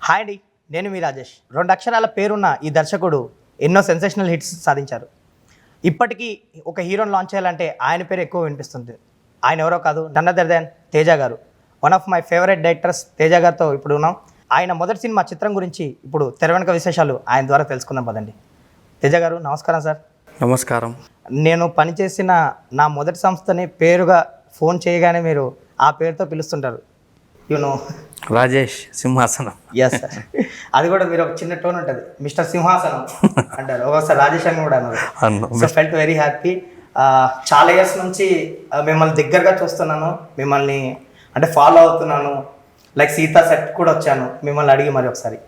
Hi అండి, నేను మీ రాజేష్. 2 అక్షరాల పేరున్న ఈ దర్శకుడు ఎన్నో సెన్సేషనల్ హిట్స్ సాధించారు. ఇప్పటికీ ఒక హీరోని లాంచ్ చేయాలంటే ఆయన పేరు ఎక్కువ వినిపిస్తుంది. ఆయన ఎవరో కాదు, నన్ అదర్ దాన్ తేజ గారు. One of my favourite directors Teja గారితో ఇప్పుడు ఉన్నాం. ఆయన మొదటి సినిమా చిత్రం గురించి ఇప్పుడు తెర వెనుక విశేషాలు ఆయన ద్వారా తెలుసుకుందాం పదండి. తేజ గారు నమస్కారం సార్. నమస్కారం. నేను పనిచేసిన నా మొదటి సంస్థని పేరుగా ఫోన్ చేయగానే మీరు ఆ పేరుతో పిలుస్తుంటారు. యూనో రాజేష్ సింహాసనం. ఎస్ సార్, అది కూడా మీరు ఒక చిన్న టోన్ ఉంటుంది, మిస్టర్ సింహాసనం అంటారు, ఒకసారి రాజేష్ అని కూడా అన్నారు. So felt very happy. చాలా ఇయర్స్ నుంచి మిమ్మల్ని దగ్గరగా చూస్తున్నాను, మిమ్మల్ని అంటే ఫాలో అవుతున్నాను. లైక్ సీతా సెట్ కూడా వచ్చాను మిమ్మల్ని అడిగి మరి ఒకసారి.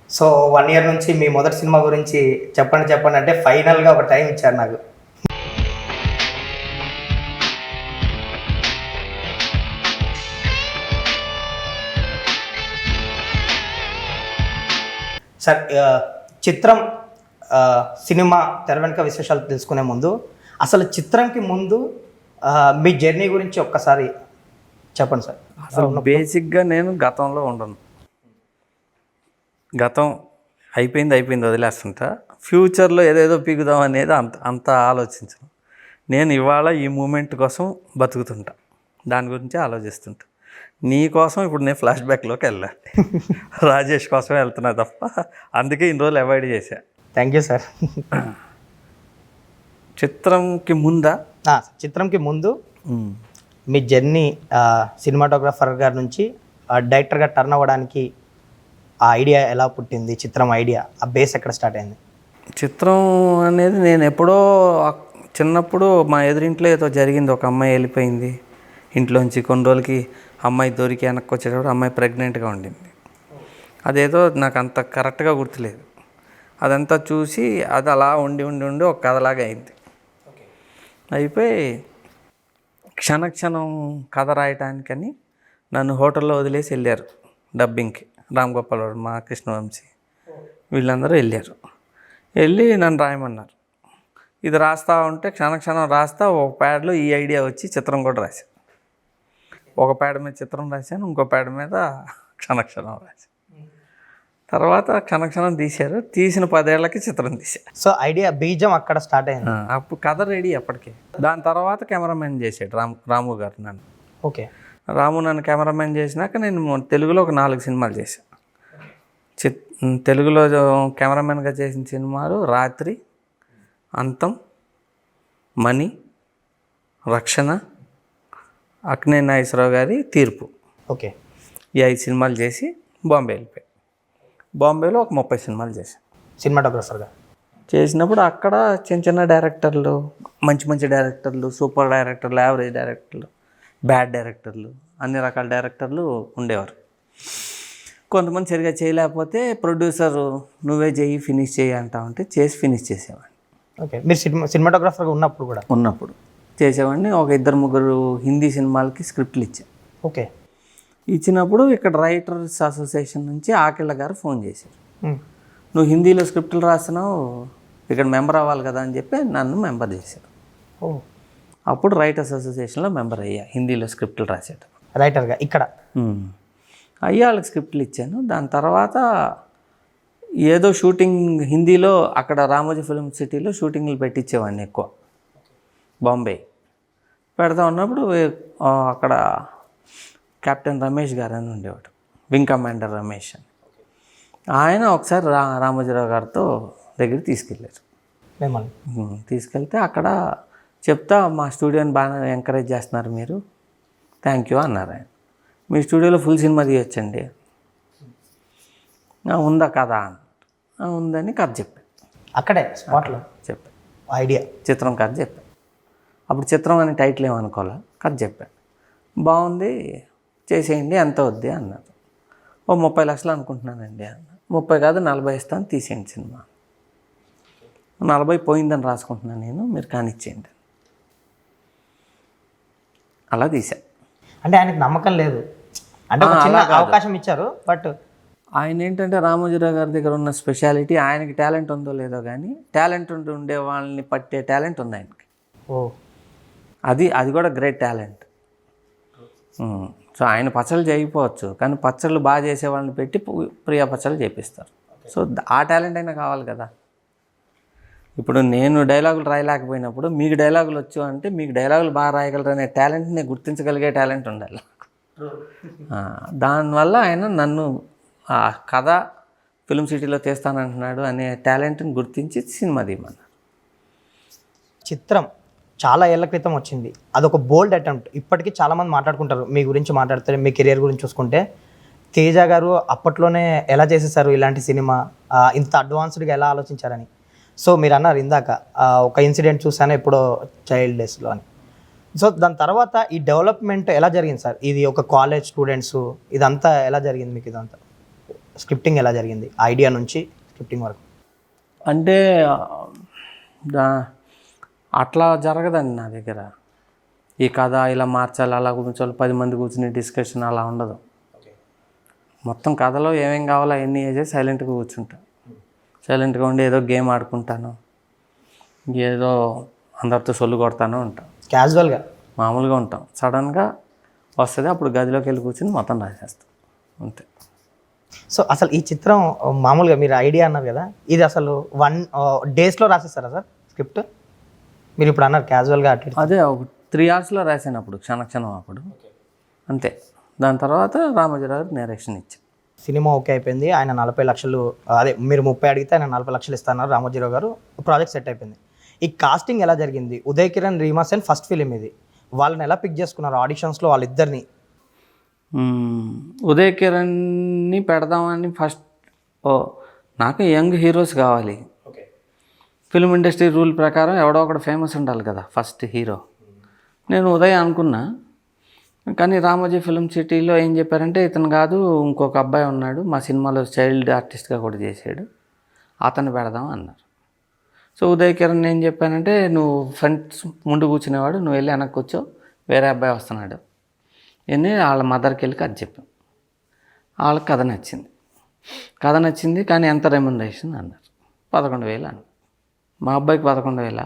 సో 1 year నుంచి మీ మొదటి సినిమా గురించి చెప్పండి అంటే ఫైనల్గా ఒక టైం ఇచ్చారు నాకు. సార్, చిత్రం సినిమా తెర వెనుక విశేషాలు తెలుసుకునే ముందు అసలు చిత్రంకి ముందు మీ జర్నీ గురించి ఒక్కసారి చెప్పండి సార్. అసలు బేసిక్గా నేను గతంలో ఉండను. గతం అయిపోయింది వదిలేస్తుంటా. ఫ్యూచర్లో ఏదేదో పీకుదాం అనేది అంత ఆలోచించను. నేను ఇవాళ ఈ మూమెంట్ కోసం బతుకుతుంటా, దాని గురించి ఆలోచిస్తుంటా. నీ కోసం ఇప్పుడు నేను ఫ్లాష్ బ్యాక్లోకి వెళ్ళాలి. రాజేష్ కోసమే వెళ్తున్నా తప్ప, అందుకే ఇన్ని రోజులు అవాయిడ్ చేశా. Thank you sir. చిత్రంకి ముందు మీ జర్నీ సినిమాటోగ్రాఫర్ గారి నుంచి డైరెక్టర్గా టర్న్ అవ్వడానికి ఆ ఐడియా ఎలా పుట్టింది? చిత్రం ఐడియా, ఆ బేస్ ఎక్కడ స్టార్ట్ అయింది? చిత్రం అనేది నేను ఎప్పుడో చిన్నప్పుడు మా ఎదురింట్లో ఏదో జరిగింది. ఒక అమ్మాయి వెళ్ళిపోయింది ఇంట్లోంచి. కొన్ని రోజులకి అమ్మాయి దొరికి వెనక్కి వచ్చేటప్పుడు అమ్మాయి ప్రెగ్నెంట్గా ఉండింది. అదేదో నాకు అంత కరెక్ట్గా గుర్తులేదు. అదంతా చూసి అది అలా ఉండి ఒక కథలాగా అయింది. అయిపోయి క్షణం కథ రాయటానికని నన్ను హోటల్లో వదిలేసి వెళ్ళారు డబ్బింగ్కి. రామ్ గోపాల్ వర్మ, మా కృష్ణవంశీ వీళ్ళందరూ వెళ్ళారు. వెళ్ళి నన్ను రాయమన్నారు. ఇది రాస్తా ఉంటే క్షణం రాస్తా ఒక ప్యాడ్లో ఈ ఐడియా వచ్చి చిత్రం కూడా రాశాను. ఒక ప్యాడ్ మీద చిత్రం రాశాను, ఇంకో ప్యాడ్ మీద క్షణం రాశాను. తర్వాత క్షణం తీశారు. తీసిన 10 ఏళ్ళకి చిత్రం తీశారు. సో ఐడియా బీజం అక్కడ స్టార్ట్ అయింది. అప్పుడు కథ రెడీ అప్పటికే. దాని తర్వాత కెమెరామెన్ చేసాడు రాము గారు నన్ను. ఓకే. రాము నన్ను కెమెరామెన్ చేసినాక నేను తెలుగులో ఒక 4 సినిమాలు చేశాను. తెలుగులో కెమెరామెన్గా చేసిన సినిమాలు రాత్రి, అంతం, మణి, రక్షణ, అక్కినేని నాగేశ్వరరావు గారి తీర్పు. ఓకే. ఈ 5 సినిమాలు చేసి బాంబే వెళ్ళిపోయాయి. బాంబేలో ఒక 30 సినిమాలు చేశాను సినిమాటోగ్రఫర్గా. చేసినప్పుడు అక్కడ చిన్న డైరెక్టర్లు, మంచి డైరెక్టర్లు, సూపర్ డైరెక్టర్లు, యావరేజ్ డైరెక్టర్లు, బ్యాడ్ డైరెక్టర్లు, అన్ని రకాల డైరెక్టర్లు ఉండేవారు. కొంతమంది సరిగా చేయలేకపోతే ప్రొడ్యూసరు నువ్వే చెయ్యి, ఫినిష్ చేయి అంటా ఉంటే చేసి ఫినిష్ చేసేవాడిని. ఓకే. మీరు సినిమాటోగ్రఫర్గా ఉన్నప్పుడు చేసేవాడిని. ఒక 2-3 హిందీ సినిమాలకి స్క్రిప్ట్లు ఇచ్చాను. ఓకే. ఇచ్చినప్పుడు ఇక్కడ రైటర్స్ అసోసియేషన్ నుంచి ఆకిళ్ళ గారు ఫోన్ చేశారు. నువ్వు హిందీలో స్క్రిప్ట్లు రాస్తున్నావు, ఇక్కడ మెంబర్ అవ్వాలి కదా అని చెప్పి నన్ను మెంబర్ చేశారు. అప్పుడు రైటర్స్ అసోసియేషన్లో మెంబర్ అయ్యా. హిందీలో స్క్రిప్ట్లు రాసేట రైటర్గా ఇక్కడ అయ్యా వాళ్ళకి స్క్రిప్ట్లు ఇచ్చాను. దాని తర్వాత ఏదో షూటింగ్ హిందీలో అక్కడ రామోజీ ఫిల్మ్ సిటీలో షూటింగ్లు పెట్టించేవాడిని ఎక్కువ. బాంబే పెడతా ఉన్నప్పుడు అక్కడ కెప్టెన్ రమేష్ గారు అని ఉండేవాడు, వింగ్ కమాండర్ రమేష్ అని. ఆయన ఒకసారి రామోజీరావు గారితో దగ్గరికి తీసుకెళ్ళారు. తీసుకెళ్తే అక్కడ చెప్తా మా స్టూడియోని బాగా ఎంకరేజ్ చేస్తున్నారు మీరు, థ్యాంక్ యూ అన్నారు ఆయన. మీ స్టూడియోలో ఫుల్ సినిమా తీయొచ్చండి. ఉందా కదా ఉందని కథ చెప్పాను. అక్కడే స్పాట్లో చెప్పాను ఐడియా, చిత్రం కథ చెప్పాను. అప్పుడు చిత్రం అని టైటిల్ ఏమనుకోవాలా, కథ చెప్పాను. బాగుంది, చేసేయండి, ఎంత వద్ది అన్నారు. 30 లక్షలు అనుకుంటున్నానండి అన్న. 30 కాదు 40 ఇస్తాను, తీసేయండి సినిమా. 40 పోయిందని రాసుకుంటున్నాను నేను, మీరు కానిచ్చేయండి. అలా తీసా. అంటే ఆయనకు నమ్మకం లేదు, అంటే అవకాశం ఇచ్చారు. బట్ ఆయన ఏంటంటే రామోజీరావు గారి దగ్గర ఉన్న స్పెషాలిటీ, ఆయనకి టాలెంట్ ఉందో లేదో కానీ టాలెంట్ ఉండే వాళ్ళని పట్టే టాలెంట్ ఉంది ఆయనకి. అది కూడా గ్రేట్ టాలెంట్. సో ఆయన పచ్చళ్ళు చేయకపోవచ్చు, కానీ పచ్చళ్ళు బాగా చేసే వాళ్ళని పెట్టి ప్రియా పచ్చళ్ళు చేపిస్తారు. సో ఆ టాలెంట్ అయినా కావాలి కదా. ఇప్పుడు నేను డైలాగులు రాయలేకపోయినప్పుడు మీకు డైలాగులు వచ్చు అంటే మీకు డైలాగులు బాగా రాయగలరనే టాలెంట్ని గుర్తించగలిగే టాలెంట్ ఉండాలి. దానివల్ల ఆయన నన్ను ఆ కథ ఫిల్మ్ సిటీలో తీస్తానంటున్నాడు అనే టాలెంట్ని గుర్తించి సినిమా తీయమన్నారు. చిత్రం చాలా ఏళ్ల క్రితం వచ్చింది, అదొక బోల్డ్ అటెంప్ట్. ఇప్పటికీ చాలామంది మాట్లాడుకుంటారు మీ గురించి, మాట్లాడతారు మీ కెరియర్ గురించి చూసుకుంటే. తేజ గారు అప్పట్లోనే ఎలా చేసేసారు ఇలాంటి సినిమా, ఇంత అడ్వాన్స్డ్గా ఎలా ఆలోచించారని. సో మీరు అన్నారు ఇందాక ఒక ఇన్సిడెంట్ చూసాను ఎప్పుడో చైల్డ్ డేస్లో అని. సో దాని తర్వాత ఈ డెవలప్మెంట్ ఎలా జరిగింది సార్? ఇది ఒక కాలేజ్ స్టూడెంట్స్ ఇదంతా ఎలా జరిగింది మీకు? ఇదంతా స్క్రిప్టింగ్ ఎలా జరిగింది, ఐడియా నుంచి స్క్రిప్టింగ్ వరకు? అంటే అట్లా జరగదండి నా దగ్గర. ఈ కథ ఇలా మార్చాలి, అలా కూర్చోవాలి, 10 మంది కూర్చుని డిస్కషన్ అలా ఉండదు. మొత్తం కథలో ఏమేం కావాలో అవన్నీ వేసేసి సైలెంట్గా కూర్చుంటా. సైలెంట్గా ఉండి ఏదో గేమ్ ఆడుకుంటాను, ఏదో అందరితో సొల్లు కొడతాను ఉంటాను, క్యాజువల్గా మామూలుగా ఉంటాం. సడన్గా వస్తుంది, అప్పుడు గదిలోకి వెళ్ళి కూర్చుని మొత్తం రాసేస్తాం అంతే. సో అసలు ఈ చిత్రం మామూలుగా మీరు ఐడియా అన్నారు కదా, ఇది అసలు 1 డేస్లో రాసేస్తారా సార్ స్క్రిప్ట్? మీరు ఇప్పుడు అన్నారు క్యాజువల్గా అట్లా. అదే ఒక 3 అవర్స్లో రాసాను అప్పుడు, క్షణక్షణం అప్పుడు అంతే. దాని తర్వాత రామోజీరావు డైరెక్షన్ ఇచ్చాను. సినిమా ఓకే అయిపోయింది, ఆయన 40 లక్షలు, అదే మీరు 30 అడిగితే ఆయన 40 లక్షలు ఇస్తున్నారు రామోజీరావు గారు. ప్రాజెక్ట్ సెట్ అయిపోయింది. ఈ కాస్టింగ్ ఎలా జరిగింది? ఉదయ్ కిరణ్, రీమా సేన్ ఫస్ట్ ఫిలిం ఇది, వాళ్ళని ఎలా పిక్ చేసుకున్నారు ఆడిషన్స్లో వాళ్ళిద్దరిని? ఉదయ్ కిరణ్ని పెడదామని ఫస్ట్ నాకు యంగ్ హీరోస్ కావాలి. ఫిల్మ్ ఇండస్ట్రీ రూల్ ప్రకారం ఎవడో ఒకడు ఫేమస్ ఉండాలి కదా ఫస్ట్ హీరో. నేను ఉదయ్ అనుకున్నా, కానీ రామోజీ ఫిల్మ్ సిటీలో ఏం చెప్పారంటే ఇతను కాదు ఇంకొక అబ్బాయి ఉన్నాడు మా సినిమాలో చైల్డ్ ఆర్టిస్ట్గా కూడా చేశాడు, అతను పెడదాం అన్నారు. సో ఉదయ్ కిరణ్ ఏం చెప్పానంటే నువ్వు ఫ్రంట్ ముందు కూర్చునేవాడు, నువ్వు వెళ్ళి వెనక్కి కూర్చో, వేరే అబ్బాయి వస్తున్నాడు అని వాళ్ళ మదర్కి వెళ్ళి కథ చెప్పాం. వాళ్ళకి కథ నచ్చింది కానీ ఎంత రెమ్యునరేషన్ అన్నారు. 11,000 అన్నారు. మా అబ్బాయికి 11,000?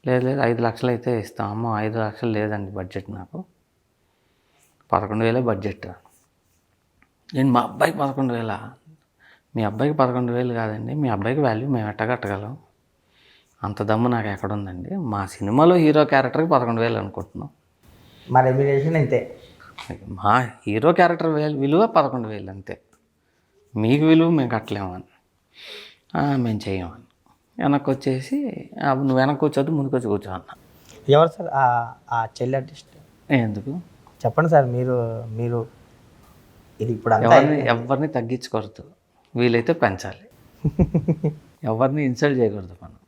లేదు 5 లక్షలు అయితే ఇస్తాం. అమ్మో 5 లక్షలు లేదండి బడ్జెట్, నాకు 11,000 బడ్జెట్. నేను మా అబ్బాయికి 11,000? మీ అబ్బాయికి 11,000 కాదండి, మీ అబ్బాయికి వాల్యూ మేము ఎట్టగట్టగలం, అంత దమ్ము నాకు ఎక్కడుందండి, మా సినిమాలో హీరో క్యారెక్టర్కి 11,000 అనుకుంటున్నాం. మా రెమ్యునరేషన్ అంతే, మా హీరో క్యారెక్టర్ విలువ 11,000 అంతే, మీకు విలువ మేము కట్టలేమని. మేము చేయమని వెనక్కి వచ్చేసి నువ్వు వెనక్కి కూర్చోద్దు ముందుకు వచ్చి కూర్చో అన్న. ఎవరు సార్ ఆ చైల్డ్ ఆర్టిస్ట్? ఎందుకు చెప్పండి సార్. మీరు ఇది ఇప్పుడు ఎవరిని తగ్గించకూడదు, వీలైతే పెంచాలి, ఎవరిని ఇన్సల్ట్ చేయకూడదు మనం.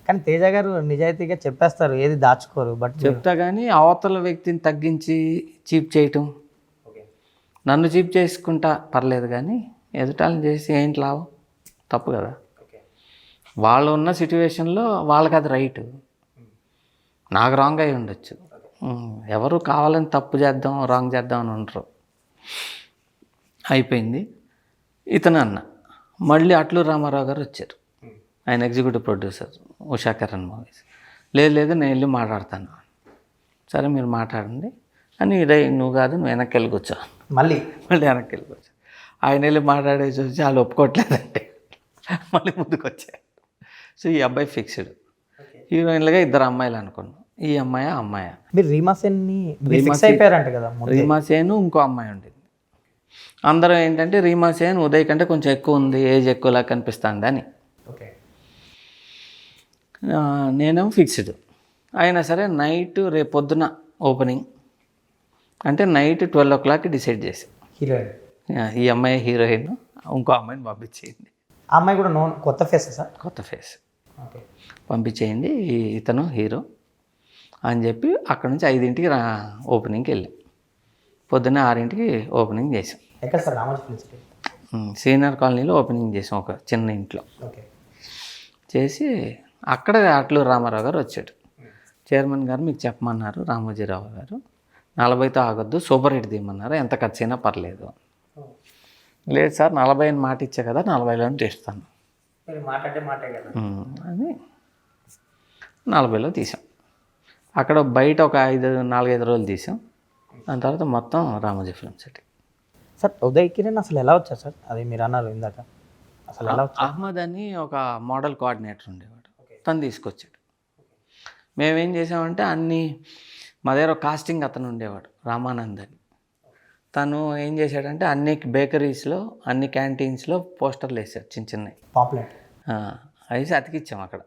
కానీ తేజ గారు నిజాయితీగా చెప్పేస్తారు, ఏది దాచుకోరు. బట్ చెప్తా కానీ అవతల వ్యక్తిని తగ్గించి చీప్ చేయటం, నన్ను చీప్ చేసుకుంటా పర్లేదు కానీ ఎదుటాలను చేసి ఏంటి లాభం? తప్పు కదా. వాళ్ళు ఉన్న సిచ్యువేషన్లో వాళ్ళకి అది రైట్, నాకు రాంగ్ అయి ఉండొచ్చు. ఎవరు కావాలని తప్పు చేద్దాం రాంగ్ చేద్దాం అని ఉండరు. అయిపోయింది. ఇతను అన్న మళ్ళీ అట్లూరి రామారావు గారు వచ్చారు, ఆయన executive producer Usha Kiran movies. లేదు నేను వెళ్ళి మాట్లాడతాను. సరే మీరు మాట్లాడండి అని, నువ్వు కాదు నువ్వు వెనక్కి వెళ్ళి కూర్చో, మళ్ళీ వెనక్కి వెళ్ళి కూర్చో. ఆయన వెళ్ళి మాట్లాడేసి వచ్చి వాళ్ళు ఒప్పుకోవట్లేదంటే మళ్ళీ ముందుకు వచ్చాయి. సో ఈ అబ్బాయి ఫిక్స్డ్. హీరోయిన్లుగా 2 అమ్మాయిలు అనుకున్నాం, ఈ అమ్మాయి ఆ అమ్మాయి. మీరు రీమా సేన్ని ఫిక్స్ అయిపోయారంట కదా? రీమా సేన్ ఇంకో అమ్మాయి ఉండేది. అందరూ ఏంటంటే రీమా సేన్ ఉదయ్ కంటే కొంచెం ఎక్కువ ఉంది, ఏజ్ ఎక్కువలా కనిపిస్తుంది అని. నేనేమో ఫిక్స్డ్. అయినా సరే నైట్ రేపు పొద్దున ఓపెనింగ్ అంటే నైట్ 12 o'clock డిసైడ్ చేసి ఈ అమ్మాయి హీరోయిన్, ఇంకో అమ్మాయిని పంపించేయండి. ఆ అమ్మాయి కూడా కొత్త ఫేస్ సార్? కొత్త ఫేస్. పంపించేయండి, ఇతను హీరో అని చెప్పి అక్కడ నుంచి 5ంటికి ఓపెనింగ్కి వెళ్ళాం. పొద్దున్న 6ంటికి ఓపెనింగ్ చేసాం. ఎక్కడ సార్? రామోజీ సీనియర్ కాలనీలో ఓపెనింగ్ చేసాం, ఒక చిన్న ఇంట్లో చేసి. అక్కడ అట్లూరి రామారావు గారు వచ్చాడు. చైర్మన్ గారు మీకు చెప్పమన్నారు రామోజీరావు గారు, 40తో ఆగొద్దు, సూపర్ హిట్ తీయమన్నారు, ఎంత ఖర్చు అయినా పర్లేదు. లేదు సార్ 40 అని మాట ఇచ్చా కదా, 40లో తీస్తాను అని 40లో తీసాం. అక్కడ బయట ఒక 4-5 రోజులు తీసాం, దాని తర్వాత మొత్తం Ramoji film city. Sir Uday Kiran అసలు ఎలా వచ్చారు సార్? అది మీరు అన్నారు ఇందాక, అసలు ఎలా వచ్చారు? అహ్మద్ అని ఒక మోడల్ కోఆర్డినేటర్ ఉండేవాడు, తను తీసుకొచ్చాడు. మేమేం చేసామంటే మా దగ్గర ఒక కాస్టింగ్ అతను ఉండేవాడు రామానంద్ అని. తను ఏం చేశాడంటే అన్ని బేకరీస్లో అన్ని క్యాంటీన్స్లో పోస్టర్లు వేసాడు చిన్న చిన్నవి, పాపులర్. వేసి అతికిచ్చాం అక్కడ.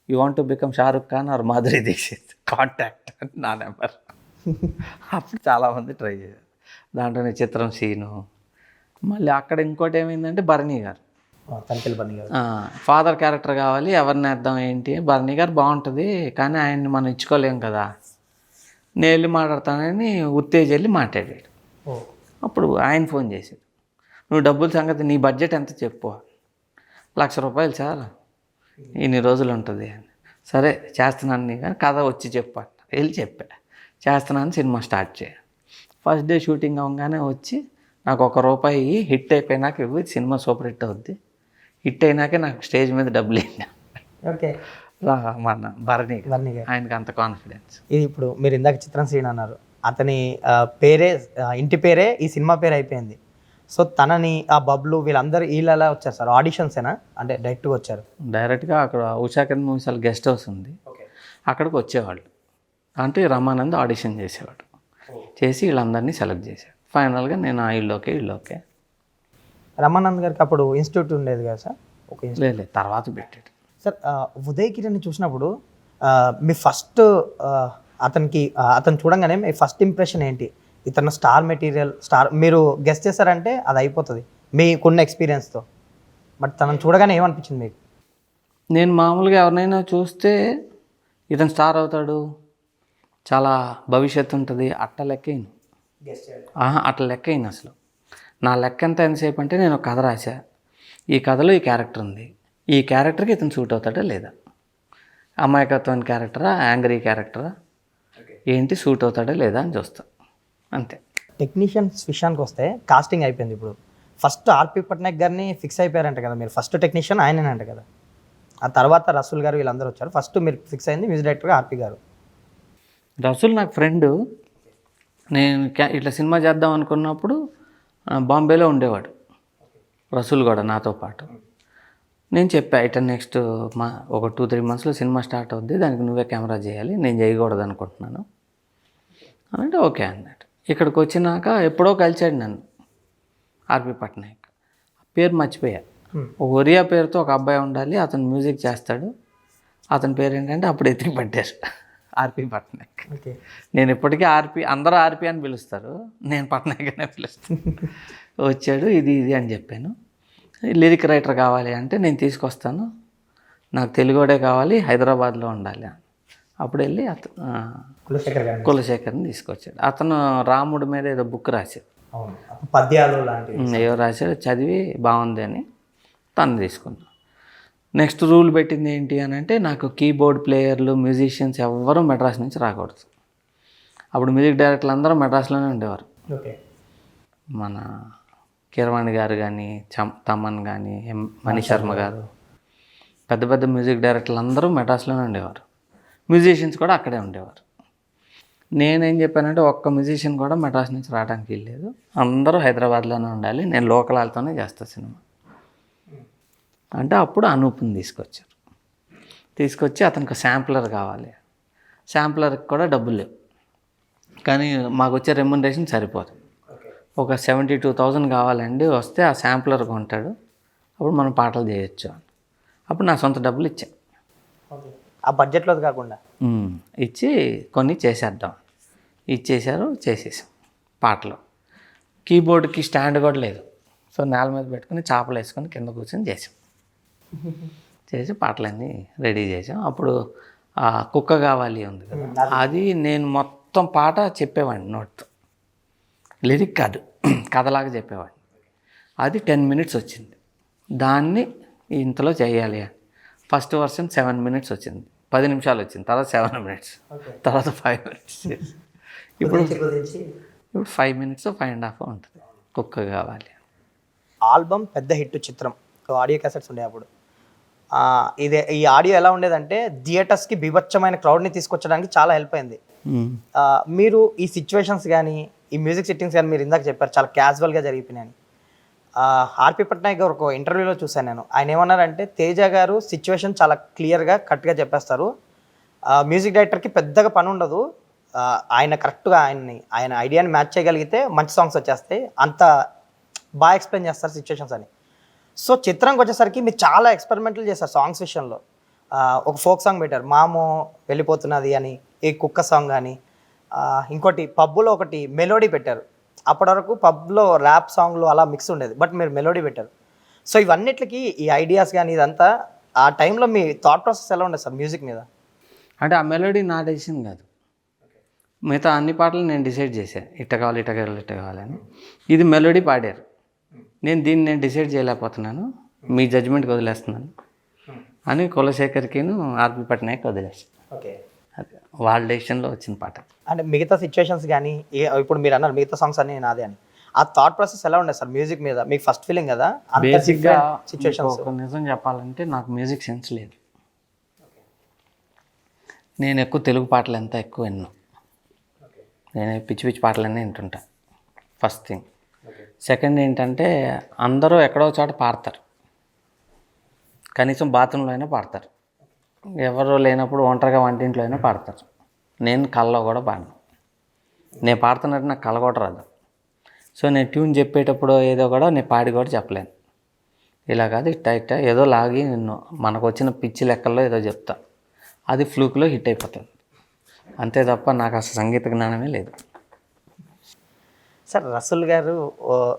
You want to become Shahrukh Khan or Madhuri Dikshit, contact అని నా నెంబర్. అప్పుడు చాలామంది ట్రై చేశారు. దాంట్లోనే చిత్రం సీను. మళ్ళీ అక్కడ ఇంకోటి ఏమైందంటే భరణి గారు, తనిఖీలు పని గారు, ఫాదర్ క్యారెక్టర్ కావాలి, ఎవరిని వేద్దాం ఏంటి. భరణి గారు బాగుంటుంది కానీ ఆయన్ని మనం ఇచ్చుకోలేం కదా. నేను వెళ్ళి మాట్లాడతానని ఉత్తేజ్ వెళ్ళి మాట్లాడాడు. అప్పుడు ఆయన ఫోన్ చేశాడు, నువ్వు డబ్బుల సంగతి, నీ బడ్జెట్ ఎంత చెప్పు. ₹1,00,000 సార్, ఇన్ని రోజులు ఉంటుంది అని. సరే చేస్తున్నాను నీ కానీ కథ వచ్చి చెప్పు. వెళ్ళి చెప్పా చేస్తున్నాను, సినిమా స్టార్ట్ చేయ. ఫస్ట్ డే షూటింగ్ అవ్వగానే వచ్చి నాకు ₹1 హిట్ అయిపోయినాక ఇవ్వు, సినిమా సూపర్ హిట్ అవుద్ది. హిట్ అయినాకే నాకు స్టేజ్ మీద డబ్బులు ఇవ్వండి. ఓకే. మన భరణి ఆయనకి అంత కాన్ఫిడెన్స్. ఇది ఇప్పుడు మీరు ఇందాక చిత్రం శ్రీని అన్నారు, అతని పేరే ఇంటి పేరే ఈ సినిమా పేరు అయిపోయింది. సో తనని ఆ బబ్లు వీళ్ళందరూ వీళ్ళు ఎలా వచ్చారు సార్? ఆడిషన్సేనా అంటే డైరెక్ట్గా వచ్చారు? డైరెక్ట్గా అక్కడ Usha Kiran movies guest house ఉంది, అక్కడికి వచ్చేవాళ్ళు. అంటే రామానంద్ ఆడిషన్ చేసేవాడు, చేసి వీళ్ళందరినీ సెలెక్ట్ చేశాడు. ఫైనల్గా నేను ఇల్లోకే. రమానంద్ గారికి అప్పుడు ఇన్స్టిట్యూట్ ఉండేది కదా సార్? ఒక లేదు, తర్వాత పెట్టాడు సార్. ఉదయ్ కిరణ్ చూసినప్పుడు మీ ఫస్ట్ అతను చూడంగానే మీ ఫస్ట్ ఇంప్రెషన్ ఏంటి? ఇతను స్టార్ మెటీరియల్, మీరు గెస్ట్ చేశారంటే అది అయిపోతుంది మీకున్న ఎక్స్పీరియన్స్తో. బట్ తనను చూడగానే ఏమనిపించింది మీకు? నేను మామూలుగా ఎవరినైనా చూస్తే ఇతను స్టార్ అవుతాడు, చాలా భవిష్యత్తు ఉంటుంది అట్ట లెక్కయిను. అట్లా లెక్కయిను అసలు. నా లెక్క ఎంతసేపు అంటే నేను ఒక కథ రాశా, ఈ కథలో ఈ క్యారెక్టర్ ఉంది, ఈ క్యారెక్టర్కి ఇతను సూట్ అవుతాడా లేదా, అమాయకత్వాన్ని క్యారెక్టరా, యాంగ్రీ క్యారెక్టరా ఏంటి, సూట్ అవుతాడా లేదా అని చూస్తా, అంతే. టెక్నీషియన్స్ విషయానికి వస్తే కాస్టింగ్ అయిపోయింది. ఇప్పుడు ఫస్ట్ ఆర్పి పట్నాయక్ గారిని ఫిక్స్ అయిపోయారంట కదా మీరు? ఫస్ట్ టెక్నీషియన్ ఆయనేనంట కదా? ఆ తర్వాత రసూల్ గారు వీళ్ళందరూ వచ్చారు. ఫస్ట్ మీరు ఫిక్స్ అయింది మ్యూజిక్ డైరెక్టర్గా ఆర్పి గారు. రసూల్ నాకు ఫ్రెండ్. నేను ఇట్లా సినిమా చేద్దాం అనుకున్నప్పుడు బాంబేలో ఉండేవాడు రసూల్ కూడా నాతో పాటు. నేను చెప్పా ఇట్లా నెక్స్ట్ ఒక 2-3 మంత్స్లో సినిమా స్టార్ట్ అవుద్ది, దానికి నువ్వే కెమెరా చేయాలి, నేను చేయకూడదు అనుకుంటున్నాను అంటే ఓకే అన్నాడు. ఇక్కడికి వచ్చినాక ఎప్పుడో కలిసాడు నన్ను ఆర్పి పట్నాయక్. పేరు మర్చిపోయా. ఒరియా పేరుతో ఒక అబ్బాయి ఉండాలి, అతను మ్యూజిక్ చేస్తాడు, అతని పేరు ఏంటంటే అప్పుడు ఎత్తికి పట్టారు ఆర్పి పట్నాయక్. నేను ఇప్పటికీ అందరూ ఆర్పి అని పిలుస్తారు, నేను పట్నాయక్ అనే పిలుస్తాను. వచ్చాడు, ఇది అని చెప్పాను. లిరిక్ రైటర్ కావాలి అంటే నేను తీసుకొస్తాను, నాకు తెలుగుడే కావాలి, హైదరాబాద్లో ఉండాలి. అప్పుడు వెళ్ళి కులశేఖర్ని తీసుకొచ్చాడు. అతను రాముడి మీద ఏదో బుక్ రాశాడు, పద్యాలు లాంటివి ఏవో రాశాడు, చదివి బాగుంది అని తను తీసుకున్నాను. నెక్స్ట్ రూల్ పెట్టింది ఏంటి అని అంటే నాకు కీబోర్డ్ ప్లేయర్లు, మ్యూజిషియన్స్ ఎవ్వరూ మెడ్రాస్ నుంచి రాకూడదు. అప్పుడు మ్యూజిక్ డైరెక్టర్లు అందరూ మెడ్రాస్లోనే ఉండేవారు. మన కీరవాణి గారు కానీ, తమన్ కానీ, మణి శర్మ గారు, పెద్ద పెద్ద మ్యూజిక్ డైరెక్టర్లు అందరూ మెడ్రాస్లోనే ఉండేవారు. మ్యూజిషియన్స్ కూడా అక్కడే ఉండేవారు. నేనేం చెప్పానంటే ఒక్క మ్యూజిషియన్ కూడా మెడ్రాస్ నుంచి రావడానికి వెళ్ళలేదు, అందరూ హైదరాబాద్లోనే ఉండాలి, నేను లోకల్ వాళ్ళతోనే చేస్తాను సినిమా అంటే. అప్పుడు అనూప్ని తీసుకొచ్చి అతనికి శాంప్లర్ కావాలి. శాంప్లర్కి కూడా డబ్బులు లేవు, కానీ మాకు వచ్చే రెమ్యునరేషన్ సరిపోదు. ఒక 72,000 కావాలండి, వస్తే ఆ శాంప్లర్ కొంటాడు, అప్పుడు మనం పాటలు చేయొచ్చు అని. అప్పుడు నా సొంత డబ్బులు ఇచ్చా, ఆ బడ్జెట్లో కాకుండా ఇచ్చి కొన్ని చేసేద్దాం. ఇచ్చేసారు, చేసేసాం పాటలు. కీబోర్డ్కి స్టాండ్ కూడా లేదు, సో నేల మీద పెట్టుకుని చాపలు వేసుకొని కింద కూర్చొని చేసాం. చేసి పాటలన్నీ రెడీ చేసాం. అప్పుడు కుక్క కావాలి ఉంది కదా, అది నేను మొత్తం పాట చెప్పేవాడిని నోట్తో, లిరిక్ కాదు కథలాగా చెప్పేవాడిని. అది 10 minutes వచ్చింది, దాన్ని ఇంతలో చేయాలి అని. ఫస్ట్ వర్షన్ 7 minutes వచ్చింది, 10 నిమిషాలు వచ్చింది, తర్వాత 7 minutes, తర్వాత 5 minutes. ఇప్పుడు 5 minutes 5.5 ఉంటుంది కుక్క కావాలి. ఆల్బమ్ పెద్ద హిట్ చిత్రం, ఆడియో క్యాసెట్స్ ఉండే అప్పుడు. ఇదే ఈ ఆడియో ఎలా ఉండేదంటే థియేటర్స్కి బీభత్సమైన క్రౌడ్ని తీసుకొచ్చడానికి చాలా హెల్ప్ అయింది. మీరు ఈ సిచ్యువేషన్స్ కానీ ఈ మ్యూజిక్ సిట్టింగ్స్ కానీ మీరు ఇందాక చెప్పారు చాలా క్యాజువల్గా జరిగిపోయినాయని. ఆర్పి పట్నాయక్ గారు ఒక ఇంటర్వ్యూలో చూశాను నేను. ఆయన ఏమన్నారంటే తేజ గారు సిచ్యువేషన్ చాలా క్లియర్గా కరెక్ట్గా చెప్పేస్తారు, మ్యూజిక్ డైరెక్టర్కి పెద్దగా పని ఉండదు, ఆయన కరెక్ట్గా ఆయన ఐడియాని మ్యాచ్ చేయగలిగితే మంచి సాంగ్స్ వచ్చేస్తాయి, అంత బాగా ఎక్స్ప్లెయిన్ చేస్తారు సిచ్యువేషన్స్ అని. సో చిత్రంకి వచ్చేసరికి మీరు చాలా ఎక్స్పెరిమెంటల్ చేస్తారు సాంగ్స్ విషయంలో. ఒక ఫోక్ సాంగ్ పెట్టారు మామో వెళ్ళిపోతున్నది అని, ఈ కుక్క సాంగ్ కానీ, ఇంకోటి పబ్బులో ఒకటి మెలోడీ పెట్టారు. అప్పటి వరకు పబ్లో ర్యాప్ సాంగ్లు అలా మిక్స్ ఉండేది, బట్ మీరు మెలోడీ పెట్టారు. సో ఇవన్నిటికి ఈ ఐడియాస్ కానీ ఇదంతా ఆ టైంలో మీ థాట్ ప్రాసెస్ ఎలా ఉండేది సార్ మ్యూజిక్ మీద? అంటే ఆ మెలోడీ నా డెసిషన్ కాదు, మిగతా అన్ని పాటలు నేను డిసైడ్ చేశాను, ఇట్ట కావాలి ఇట్ట కావాలి ఇట్ట కావాలని. ఇది మెలోడీ పాడారు, నేను డిసైడ్ చేయలేకపోతున్నాను, మీ జడ్జిమెంట్కి వదిలేస్తున్నాను అని కులశేఖర్కిను ఆర్పి పట్నాయక్ వదిలేస్తాను. ఓకే, అది వాళ్ళ డెసిషన్లో వచ్చిన పాట. అంటే మిగతా సిచ్యువేషన్స్ కానీ ఇప్పుడు మీరు అన్నారు మిగతా సాంగ్స్ అన్ని నాదే అని, ఆ థాట్ ప్రాసెస్ ఎలా ఉండేది సార్ మ్యూజిక్ మీద? మీకు ఫస్ట్ ఫీలింగ్ కదా, బేసిక్గా సిచ్యువేషన్స్. ఒక నిజం చెప్పాలంటే నాకు మ్యూజిక్ సెన్స్ లేదు. నేను ఎక్కువ తెలుగు పాటలు ఎంత ఎక్కువ విన్నాను, నేను పిచ్చి పిచ్చి పాటలన్నీ వింటుంటా ఫస్ట్ థింగ్. సెకండ్ ఏంటంటే అందరూ ఎక్కడో చోట పాడతారు, కనీసం బాత్రూంలో అయినా పాడతారు, ఎవరు లేనప్పుడు ఒంటరిగా వంటింట్లో అయినా పాడతారు. నేను కళ్ళలో కూడా పాడను, నేను పాడుతున్నట్టు నాకు కళ్ళ కూడా రాదు. సో నేను ట్యూన్ చెప్పేటప్పుడు ఏదో కూడా నేను పాడి కూడా చెప్పలేను, ఇలా కాదు ఇట్ట ఏదో లాగి నిన్ను మనకు వచ్చిన పిచ్చి లెక్కల్లో ఏదో చెప్తా, అది ఫ్లూక్లో హిట్ అయిపోతుంది అంతే తప్ప నాకు అసలు సంగీత జ్ఞానమే లేదు. సార్ రసూల్ గారు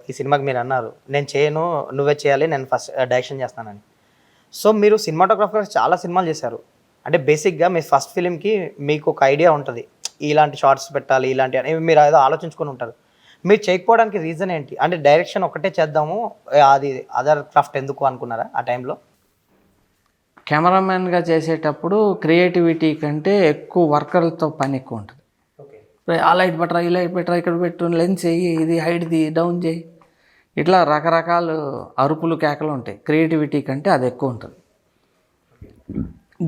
ఈ సినిమాకి మీరు అన్నారు నేను చేయను నువ్వే చేయాలి, నేను ఫస్ట్ డైరెక్షన్ చేస్తానని. సో మీరు సినిమాటోగ్రాఫర్ చాలా సినిమాలు చేశారు, అంటే బేసిక్గా మీ ఫస్ట్ ఫిలింకి మీకు ఒక ఐడియా ఉంటుంది, ఇలాంటి షార్ట్స్ పెట్టాలి ఇలాంటి అని మీరు ఏదో ఆలోచించుకొని ఉంటారు. మీరు చేయకపోవడానికి రీజన్ ఏంటి? అంటే డైరెక్షన్ ఒకటే చేద్దాము, అది అదర్ క్రాఫ్ట్ ఎందుకు అనుకున్నారా ఆ టైంలో? కెమెరామ్యాన్గా చేసేటప్పుడు క్రియేటివిటీ కంటే ఎక్కువ వర్కర్లతో పని ఎక్కువ ఉంటుంది. ఆ లైట్ పెట్టరా, ఈ లైట్ పెట్టరా, ఇక్కడ పెట్టు, లెన్స్ చేయి, ఇది హైట్ది డౌన్ చేయి, ఇట్లా రకరకాల అరుపులు కేకలు ఉంటాయి. క్రియేటివిటీ కంటే అది ఎక్కువ ఉంటుంది.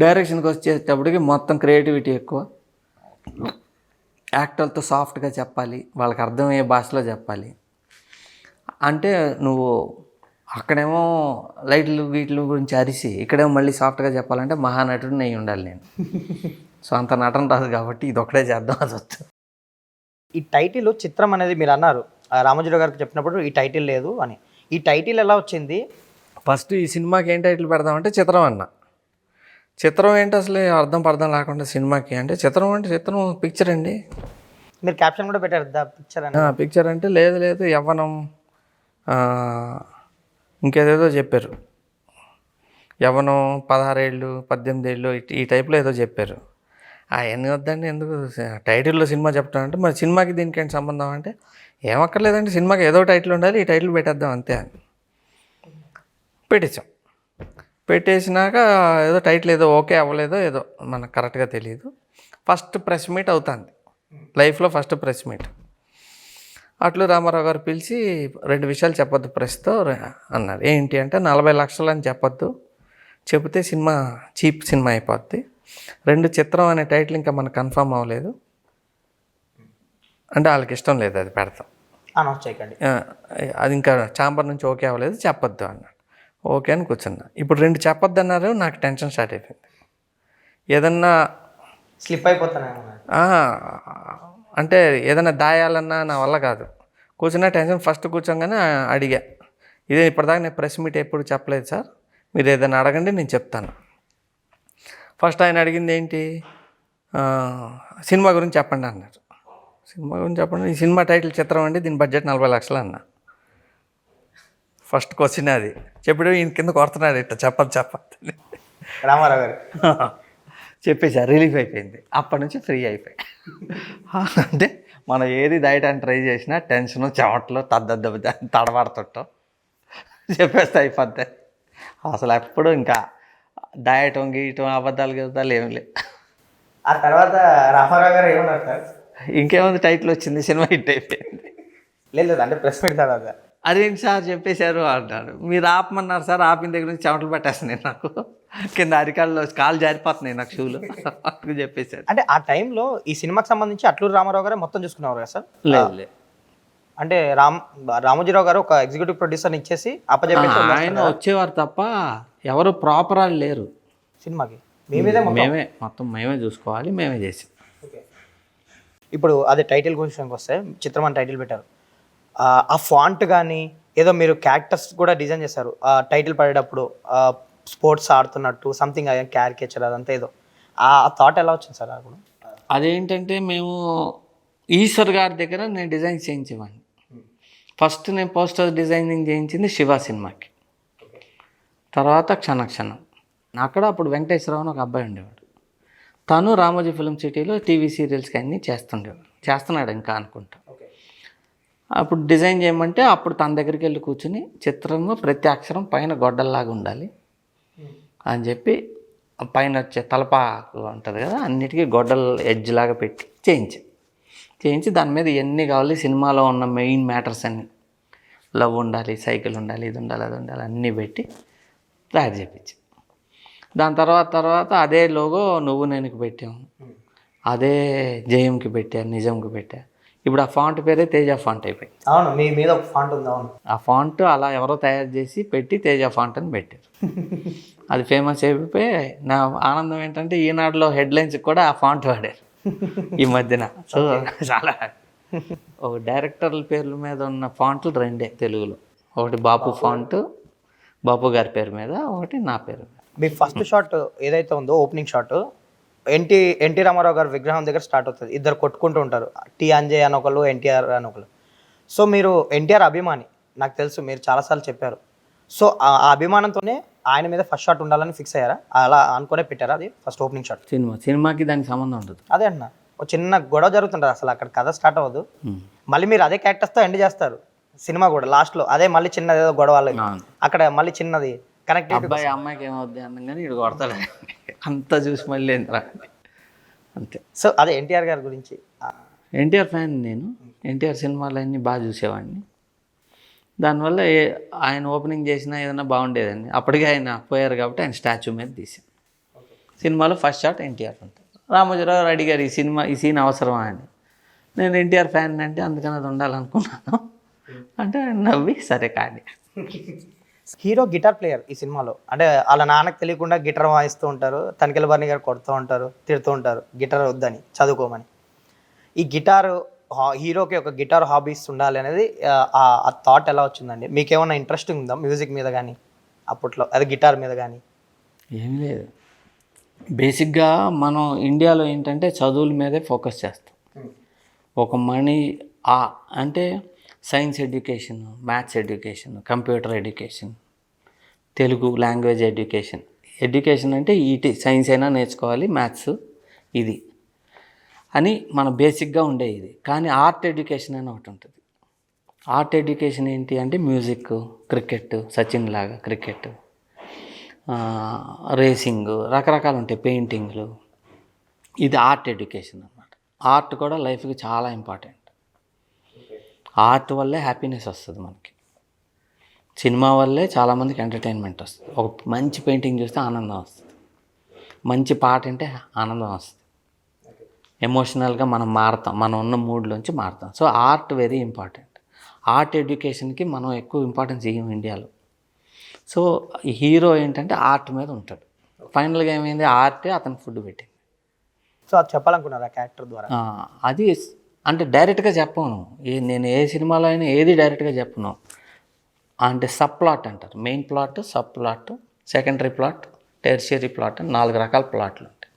డైరెక్షన్కి వచ్చేటప్పటికి మొత్తం క్రియేటివిటీ ఎక్కువ, యాక్టర్లతో సాఫ్ట్గా చెప్పాలి, వాళ్ళకి అర్థమయ్యే భాషలో చెప్పాలి. అంటే నువ్వు అక్కడేమో లైట్లు వీటి గురించి అరిసి ఇక్కడేమో మళ్ళీ సాఫ్ట్గా చెప్పాలంటే మహానటుడు నెయ్యి ఉండాలి నేను. సో అంత నటన రాదు కాబట్టి ఇది ఒకటే చేద్దాం అది వస్తుంది. ఈ టైటిల్ చిత్రం అనేది మీరు అన్నారు రామోజీరావు గారికి చెప్పినప్పుడు ఈ టైటిల్ లేదు అని, ఈ టైటిల్ ఎలా వచ్చింది? ఫస్ట్ ఈ సినిమాకి ఏం టైటిల్ పెడదామంటే చిత్రం అన్న. చిత్రం ఏంటి అసలు అర్థం పర్థం లేకుండా సినిమాకి అంటే చిత్రం అంటే చిత్రం పిక్చర్ అండి. మీరు క్యాప్షన్ కూడా పెట్టారు ద పిక్చర్ అని. పిక్చర్ అంటే లేదు యవ్వనం ఇంకేదేదో చెప్పారు, యవ్వనం 16 ఏళ్ళు 18 ఏళ్ళు ఈ టైప్లో ఏదో చెప్పారు. అవన్నీ వద్దండి, ఎందుకు టైటిల్లో సినిమా చెప్తాను అంటే మరి సినిమాకి దీనికి ఏంటి సంబంధం అంటే ఏమక్కర్లేదండి, సినిమాకి ఏదో టైటిల్ ఉండాలి, ఈ టైటిల్ పెట్టేద్దాం అంతే అని పెట్టేసాం. పెట్టేసినాక ఏదో టైటిల్ ఏదో ఓకే అవ్వలేదో ఏదో మనకు కరెక్ట్గా తెలియదు. ఫస్ట్ ప్రెస్ మీట్ అవుతుంది లైఫ్లో, ఫస్ట్ ప్రెస్ మీట్. అట్లు రామారావు గారు పిలిచి 2 విషయాలు చెప్పొద్దు ప్రెస్తో అన్నారు. ఏంటి అంటే 40 లక్షలు అని చెప్పొద్దు, చెబితే సినిమా చీప్ సినిమా అయిపోద్ది. 2 చిత్రం అనే టైటిల్ ఇంకా మనకు కన్ఫర్మ్ అవ్వలేదు అంటే వాళ్ళకి ఇష్టం లేదు అది పెడతాం, అనౌన్స్ చేయకండి, అది ఇంకా ఛాంబర్ నుంచి ఓకే అవ్వలేదు చెప్పొద్దు అన్నాడు. ఓకే అని కూర్చున్నా. ఇప్పుడు 2 చెప్పొద్దు అన్నారు, నాకు టెన్షన్ స్టార్ట్ అయిపోయింది. ఏదన్నా స్లిప్ అయిపోతాను అంటే ఏదైనా దాయాలన్నా నా వల్ల కాదు. కూర్చున్న టెన్షన్. ఫస్ట్ కూర్చోగానే అడిగా, ఇదే ఇప్పటిదాకా నేను ప్రెస్ మీట్ ఎప్పుడు చెప్పలేదు సార్, మీరు ఏదైనా అడగండి నేను చెప్తాను. ఫస్ట్ ఆయన అడిగింది ఏంటి, సినిమా గురించి చెప్పండి అన్నారు. సినిమా గురించి చెప్పండి, ఈ సినిమా టైటిల్ చిత్రం అండి, దీని బడ్జెట్ 40 లక్షలు అన్న. ఫస్ట్ క్వశ్చన్ అది. చెప్పాడు ఈయన కింద కొడుతున్నాడు ఇట్లా చెప్పద్దు రామారావు గారు చెప్పేసారు, రిలీఫ్ అయిపోయింది. అప్పటి నుంచి ఫ్రీ అయిపోయి. అంటే మనం ఏది దాయటానికి ట్రై చేసినా టెన్షను చెమటలు తడబడుతుంటాం, చెప్పేస్తే అయిపోద్ది. అసలు ఎప్పుడు ఇంకా దాయటం గీయటం అబద్ధాలు ఏమి లేవు. ఆ తర్వాత రామారావు గారు ఏమన్నారు సార్? ఇంకేముంది, టైటిల్ వచ్చింది, సినిమా హిట్ అయిపోయింది. లేదు అంటే ప్రెస్ మీట్ తర్వాత అదేంటి సార్ చెప్పేశారు అంటాడు. మీరు ఆపమన్నారు సార్, ఆపిన దగ్గర నుంచి చెమటలు పట్టేస్తున్నాయి నాకు, కింద అరికాల్లో కాలు జారిపోతున్నాయి నాకు షూలు అట్టుకు చెప్పేశారు. అంటే ఆ టైంలో ఈ సినిమాకి సంబంధించి అట్లూరి రామారావు గారే మొత్తం చూసుకున్నారు కదా సార్? లేదు అంటే రామోజీరావు గారు ఒక ఎగ్జిక్యూటివ్ ప్రొడ్యూసర్ని ఇచ్చేసి అప్పచెప్పేసి ఆయన వచ్చేవారు తప్ప ఎవరు ప్రాపర్ వాళ్ళు లేరు సినిమాకి. మీ మీదే మేమే చూసుకోవాలి, మేమే చేసి. ఇప్పుడు అదే టైటిల్ గురించి వస్తే చిత్రం అని టైటిల్ పెట్టారు. ఆ ఫాంట్ కానీ ఏదో మీరు క్యారెక్టర్స్ కూడా డిజైన్ చేశారు ఆ టైటిల్ పడేటప్పుడు, స్పోర్ట్స్ ఆడుతున్నట్టు సంథింగ్ క్యారికేచర్ అదంతా ఏదో ఆ థాట్ ఎలా వచ్చింది సార్? అప్పుడు అదేంటంటే మేము ఈశ్వర్ గారి దగ్గర నేను డిజైన్ చేయించేవాడిని. ఫస్ట్ నేను పోస్టర్ డిజైనింగ్ చేయించింది శివ సినిమాకి, తర్వాత క్షణక్షణం. అక్కడ అప్పుడు వెంకటేశ్వరరావు ఒక అబ్బాయి ఉండేవాడు. తను రామోజీ ఫిల్మ్ సిటీలో టీవీ సీరియల్స్కి అన్నీ చేస్తున్నాడు ఇంకా అనుకుంటా. అప్పుడు డిజైన్ చేయమంటే అప్పుడు తన దగ్గరికి వెళ్ళి కూర్చుని చిత్రంలో ప్రతి అక్షరం పైన గొడ్డల్లాగా ఉండాలి అని చెప్పి పైన వచ్చే తలపాకు ఉంటుంది కదా, అన్నిటికీ గొడ్డల ఎడ్జ్ లాగా పెట్టి చేయించి దాని మీద ఎన్ని కావాలి సినిమాలో ఉన్న మెయిన్ మ్యాటర్స్ అన్నీ, లవ్ ఉండాలి, సైకిల్ ఉండాలి, ఇది ఉండాలి, అది ఉండాలి, అన్నీ పెట్టి తయారు చేయించి దాని తర్వాత అదే లోగో నువ్వు నేనుకి పెట్టాము, అదే జయంకి పెట్టాను, నిజంకి పెట్టా. ఇప్పుడు ఆ ఫాంట్ పేరే తేజ ఫాంట్ అయిపోయింది. అవును, మీ మీద ఒక ఫాంట్ ఉంది. అవును, ఆ ఫాంట్ అలా ఎవరో తయారు చేసి పెట్టి తేజ ఫాంట్ అని పెట్టారు. అది ఫేమస్ అయిపోయి నా ఆనందం ఏంటంటే ఈనాడులో హెడ్లైన్స్ కూడా ఆ ఫాంట్ వాడారు ఈ మధ్యన. సో చాలా ఒక డైరెక్టర్ల పేర్ల మీద ఉన్న ఫాంట్లు రెండే తెలుగులో, ఒకటి బాపు ఫాంట్ బాపు గారి పేరు మీద, ఒకటి నా పేరు మీద. మీ ఫస్ట్ షాట్ ఏదైతే ఉందో ఓపెనింగ్ షాట్ ఎన్టీ రామారావు గారి విగ్రహం దగ్గర స్టార్ట్ అవుతుంది. ఇద్దరు కొట్టుకుంటూ ఉంటారు, టి అంజయ్ అని ఒకళ్ళు, ఎన్టీఆర్ అని ఒకళ్ళు. సో మీరు ఎన్టీఆర్ అభిమాని, నాకు తెలుసు, మీరు చాలాసార్లు చెప్పారు. సో ఆ అభిమానంతోనే ఆయన మీద ఫస్ట్ షాట్ ఉండాలని ఫిక్స్ అయ్యారా? అలా అనుకునే పెట్టారా అది ఫస్ట్ ఓపెనింగ్ షాట్? సినిమాకి దానికి సంబంధం ఉండదు. అదే అన్న, ఒక చిన్న గొడవ జరుగుతుంటుంది అసలు, అక్కడ కథ స్టార్ట్ అవ్వదు. మళ్ళీ మీరు అదే క్యారెక్టర్స్తో ఎండ్ చేస్తారు సినిమా కూడా. లాస్ట్లో అదే మళ్ళీ చిన్నది ఏదో గొడవ, అక్కడ మళ్ళీ చిన్నది కనెక్ట్. అబ్బాయి అమ్మాయికి ఏమవుద్ది అనగానే ఇడు కొడతాడు అంతా చూసి మళ్ళీ అంతే. సో అదే ఎన్టీఆర్ గారి గురించి. ఎన్టీఆర్ ఫ్యాన్ నేను, ఎన్టీఆర్ సినిమాలన్నీ బాగా చూసేవాడిని. దానివల్ల ఆయన ఓపెనింగ్ చేసినా ఏదైనా బాగుండేదండి. అప్పటికే ఆయన పోయారు కాబట్టి ఆయన స్టాచ్యూ మీద తీసాను. సినిమాలో ఫస్ట్ షాట్ ఎన్టీఆర్ ఉంటుంది. రామోజీరావు అడిగారు ఈ సీన్ అవసరమా అని. నేను ఎన్టీఆర్ ఫ్యాన్ అంటే అందుకని అది ఉండాలనుకున్నాను అంటే నవ్వి సరే కానీ. హీరో గిటార్ ప్లేయర్ ఈ సినిమాలో, అంటే వాళ్ళ నాన్నకు తెలియకుండా గిటార్ వాయిస్తూ ఉంటారు, తనికెళ్ళ బర్ని గారు కొడుతూ ఉంటారు, తిడుతూ ఉంటారు గిటార్ వద్దని, చదువుకోమని. ఈ గిటారు హీరోకి ఒక గిటార్ హాబీస్ ఉండాలి అనేది ఆ థాట్ ఎలా వచ్చిందండి? మీకేమన్నా ఇంట్రెస్టింగ్ ఉందా మ్యూజిక్ మీద కానీ అప్పట్లో, అదే గిటార్ మీద కానీ? ఏం లేదు, బేసిక్గా మనం ఇండియాలో ఏంటంటే చదువుల మీదే ఫోకస్ చేస్తాం. ఒక అంటే science education, maths education, computer education, Telugu language education అంటే సైన్స్ అయినా నేర్చుకోవాలి, మ్యాథ్స్ ఇది అని మన బేసిక్గా ఉండే ఇది. కానీ ఆర్ట్ ఎడ్యుకేషన్ అని ఒకటి ఉంటుంది. ఆర్ట్ ఎడ్యుకేషన్ ఏంటి అంటే మ్యూజిక్, క్రికెట్, సచిన్ లాగా క్రికెట్, రేసింగ్, రకరకాలు ఉంటాయి, పెయింటింగ్లు. ఇది ఆర్ట్ ఎడ్యుకేషన్ అన్నమాట. ఆర్ట్ కూడా లైఫ్కి చాలా ఇంపార్టెంట్. ఆర్ట్ వల్లే హ్యాపీనెస్ వస్తుంది మనకి. సినిమా వల్లే చాలామందికి ఎంటర్టైన్మెంట్ వస్తుంది. ఒక మంచి పెయింటింగ్ చూస్తే ఆనందం వస్తుంది, మంచి పాట అంటే ఆనందం వస్తుంది, ఎమోషనల్గా మనం మారుతాం, మనం ఉన్న మూడ్లోంచి మారుతాం. So art very important. Art ఎడ్యుకేషన్కి మనం ఎక్కువ ఇంపార్టెన్స్ ఇవ్వం ఇండియాలో. సో హీరో ఏంటంటే ఆర్ట్ మీద ఉంటాడు. ఫైనల్గా ఏమైంది, ఆర్టే అతను ఫుడ్ పెట్టింది. సో అది చెప్పాలనుకున్నారు ఆ క్యారెక్టర్ ద్వారా? అది అంటే డైరెక్ట్గా చెప్పను, నేను ఏ సినిమాలో అయినా ఏది డైరెక్ట్గా చెప్పను. అంటే సబ్ ప్లాట్ అంటారు, main plot, sub plot, secondary plot, tertiary plot అని 4 రకాల ప్లాట్లు ఉంటాయి.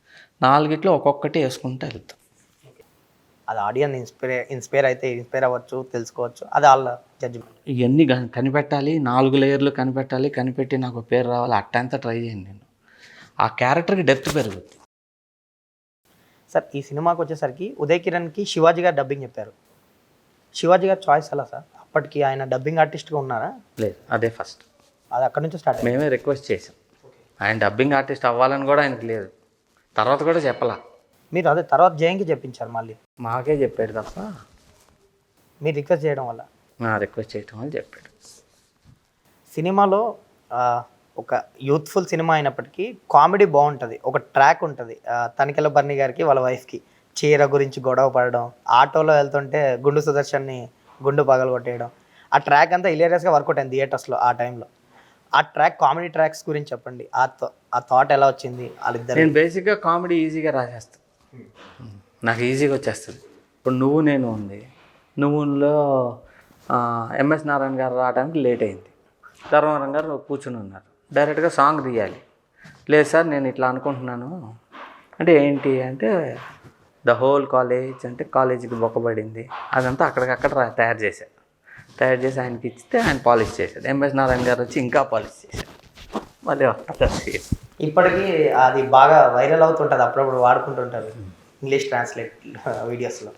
4గిట్లో ఒక్కొక్కటి వేసుకుంటూ వెళ్తాం. అది ఆడియన్స్ ఇన్స్పైర్ అయితే ఇన్స్పైర్ అవ్వచ్చు, తెలుసుకోవచ్చు, అది వాళ్ళ జడ్జిమెంట్. ఇవన్నీ కనిపెట్టాలి, 4 లేయర్లు కనిపెట్టి నాకు పేరు రావాలి, అట్టంతా ట్రై చేయండి. నేను ఆ క్యారెక్టర్కి డెప్త్ పెరుగుతుంది. సార్ ఈ సినిమాకి వచ్చేసరికి ఉదయ్ కిరణ్కి శివాజీ గారు డబ్బింగ్ చెప్పారు. శివాజీ గారు చాయిస్ ఎలా సార్? అప్పటికి ఆయన డబ్బింగ్ ఆర్టిస్ట్గా ఉన్నారా? లేదు, అదే ఫస్ట్. అది అక్కడి నుంచి స్టార్ట్. మేమే రిక్వెస్ట్ చేసాం, ఆయన డబ్బింగ్ ఆర్టిస్ట్ అవ్వాలని కూడా ఆయనకి లేదు. తర్వాత కూడా చెప్పలా. మీరు అదే తర్వాత జయంకి చెప్పించారు మళ్ళీ? మాకే చెప్పాడు తప్ప మీరు రిక్వెస్ట్ చేయడం వల్ల? రిక్వెస్ట్ చేయడం వల్ల చెప్పాడు. సినిమాలో ఒక యూత్ఫుల్ సినిమా అయినప్పటికీ కామెడీ బాగుంటుంది, ఒక ట్రాక్ ఉంటుంది. తనికెళ్ళ బర్ని గారికి వాళ్ళ వైఫ్కి చీర గురించి గొడవ పడడం, ఆటోలో వెళ్తుంటే గుండు సుదర్శన్ని గుండు పగలు కొట్టేయడం, ఆ ట్రాక్ అంతా హిలేరియస్గా వర్కౌట్ అయింది థియేటర్స్లో ఆ టైంలో. ఆ ట్రాక్ కామెడీ ట్రాక్స్ గురించి చెప్పండి, ఆ థాట్ ఎలా వచ్చింది వాళ్ళిద్దరు? నేను బేసిక్గా కామెడీ ఈజీగా రాసేస్తాను, నాకు ఈజీగా వచ్చేస్తుంది. ఇప్పుడు నువ్వు నేను ఉంది, నువ్వులో ఎంఎస్ నారాయణ గారు రావడానికి లేట్ అయింది, ధర్మవరం గారు కూర్చుని ఉన్నారు, డైరెక్ట్గా సాంగ్ తీయాలి. లేదు సార్ నేను ఇట్లా అనుకుంటున్నాను అంటే ఏంటి అంటే ద హోల్ కాలేజ్ అంటే కాలేజీకి బొక్కబడింది, అదంతా అక్కడికక్కడ తయారు చేసి ఆయనకి ఇస్తే ఆయన పాలిష్ చేశాడు. ఎంఎస్ నారాయణ గారు వచ్చి ఇంకా పాలిష్ చేశాడు. మళ్ళీ ఇప్పటికీ అది బాగా వైరల్ అవుతుంటుంది, అప్పుడప్పుడు వాడుకుంటుంటారు ఇంగ్లీష్ ట్రాన్స్లేట్ వీడియోస్లో.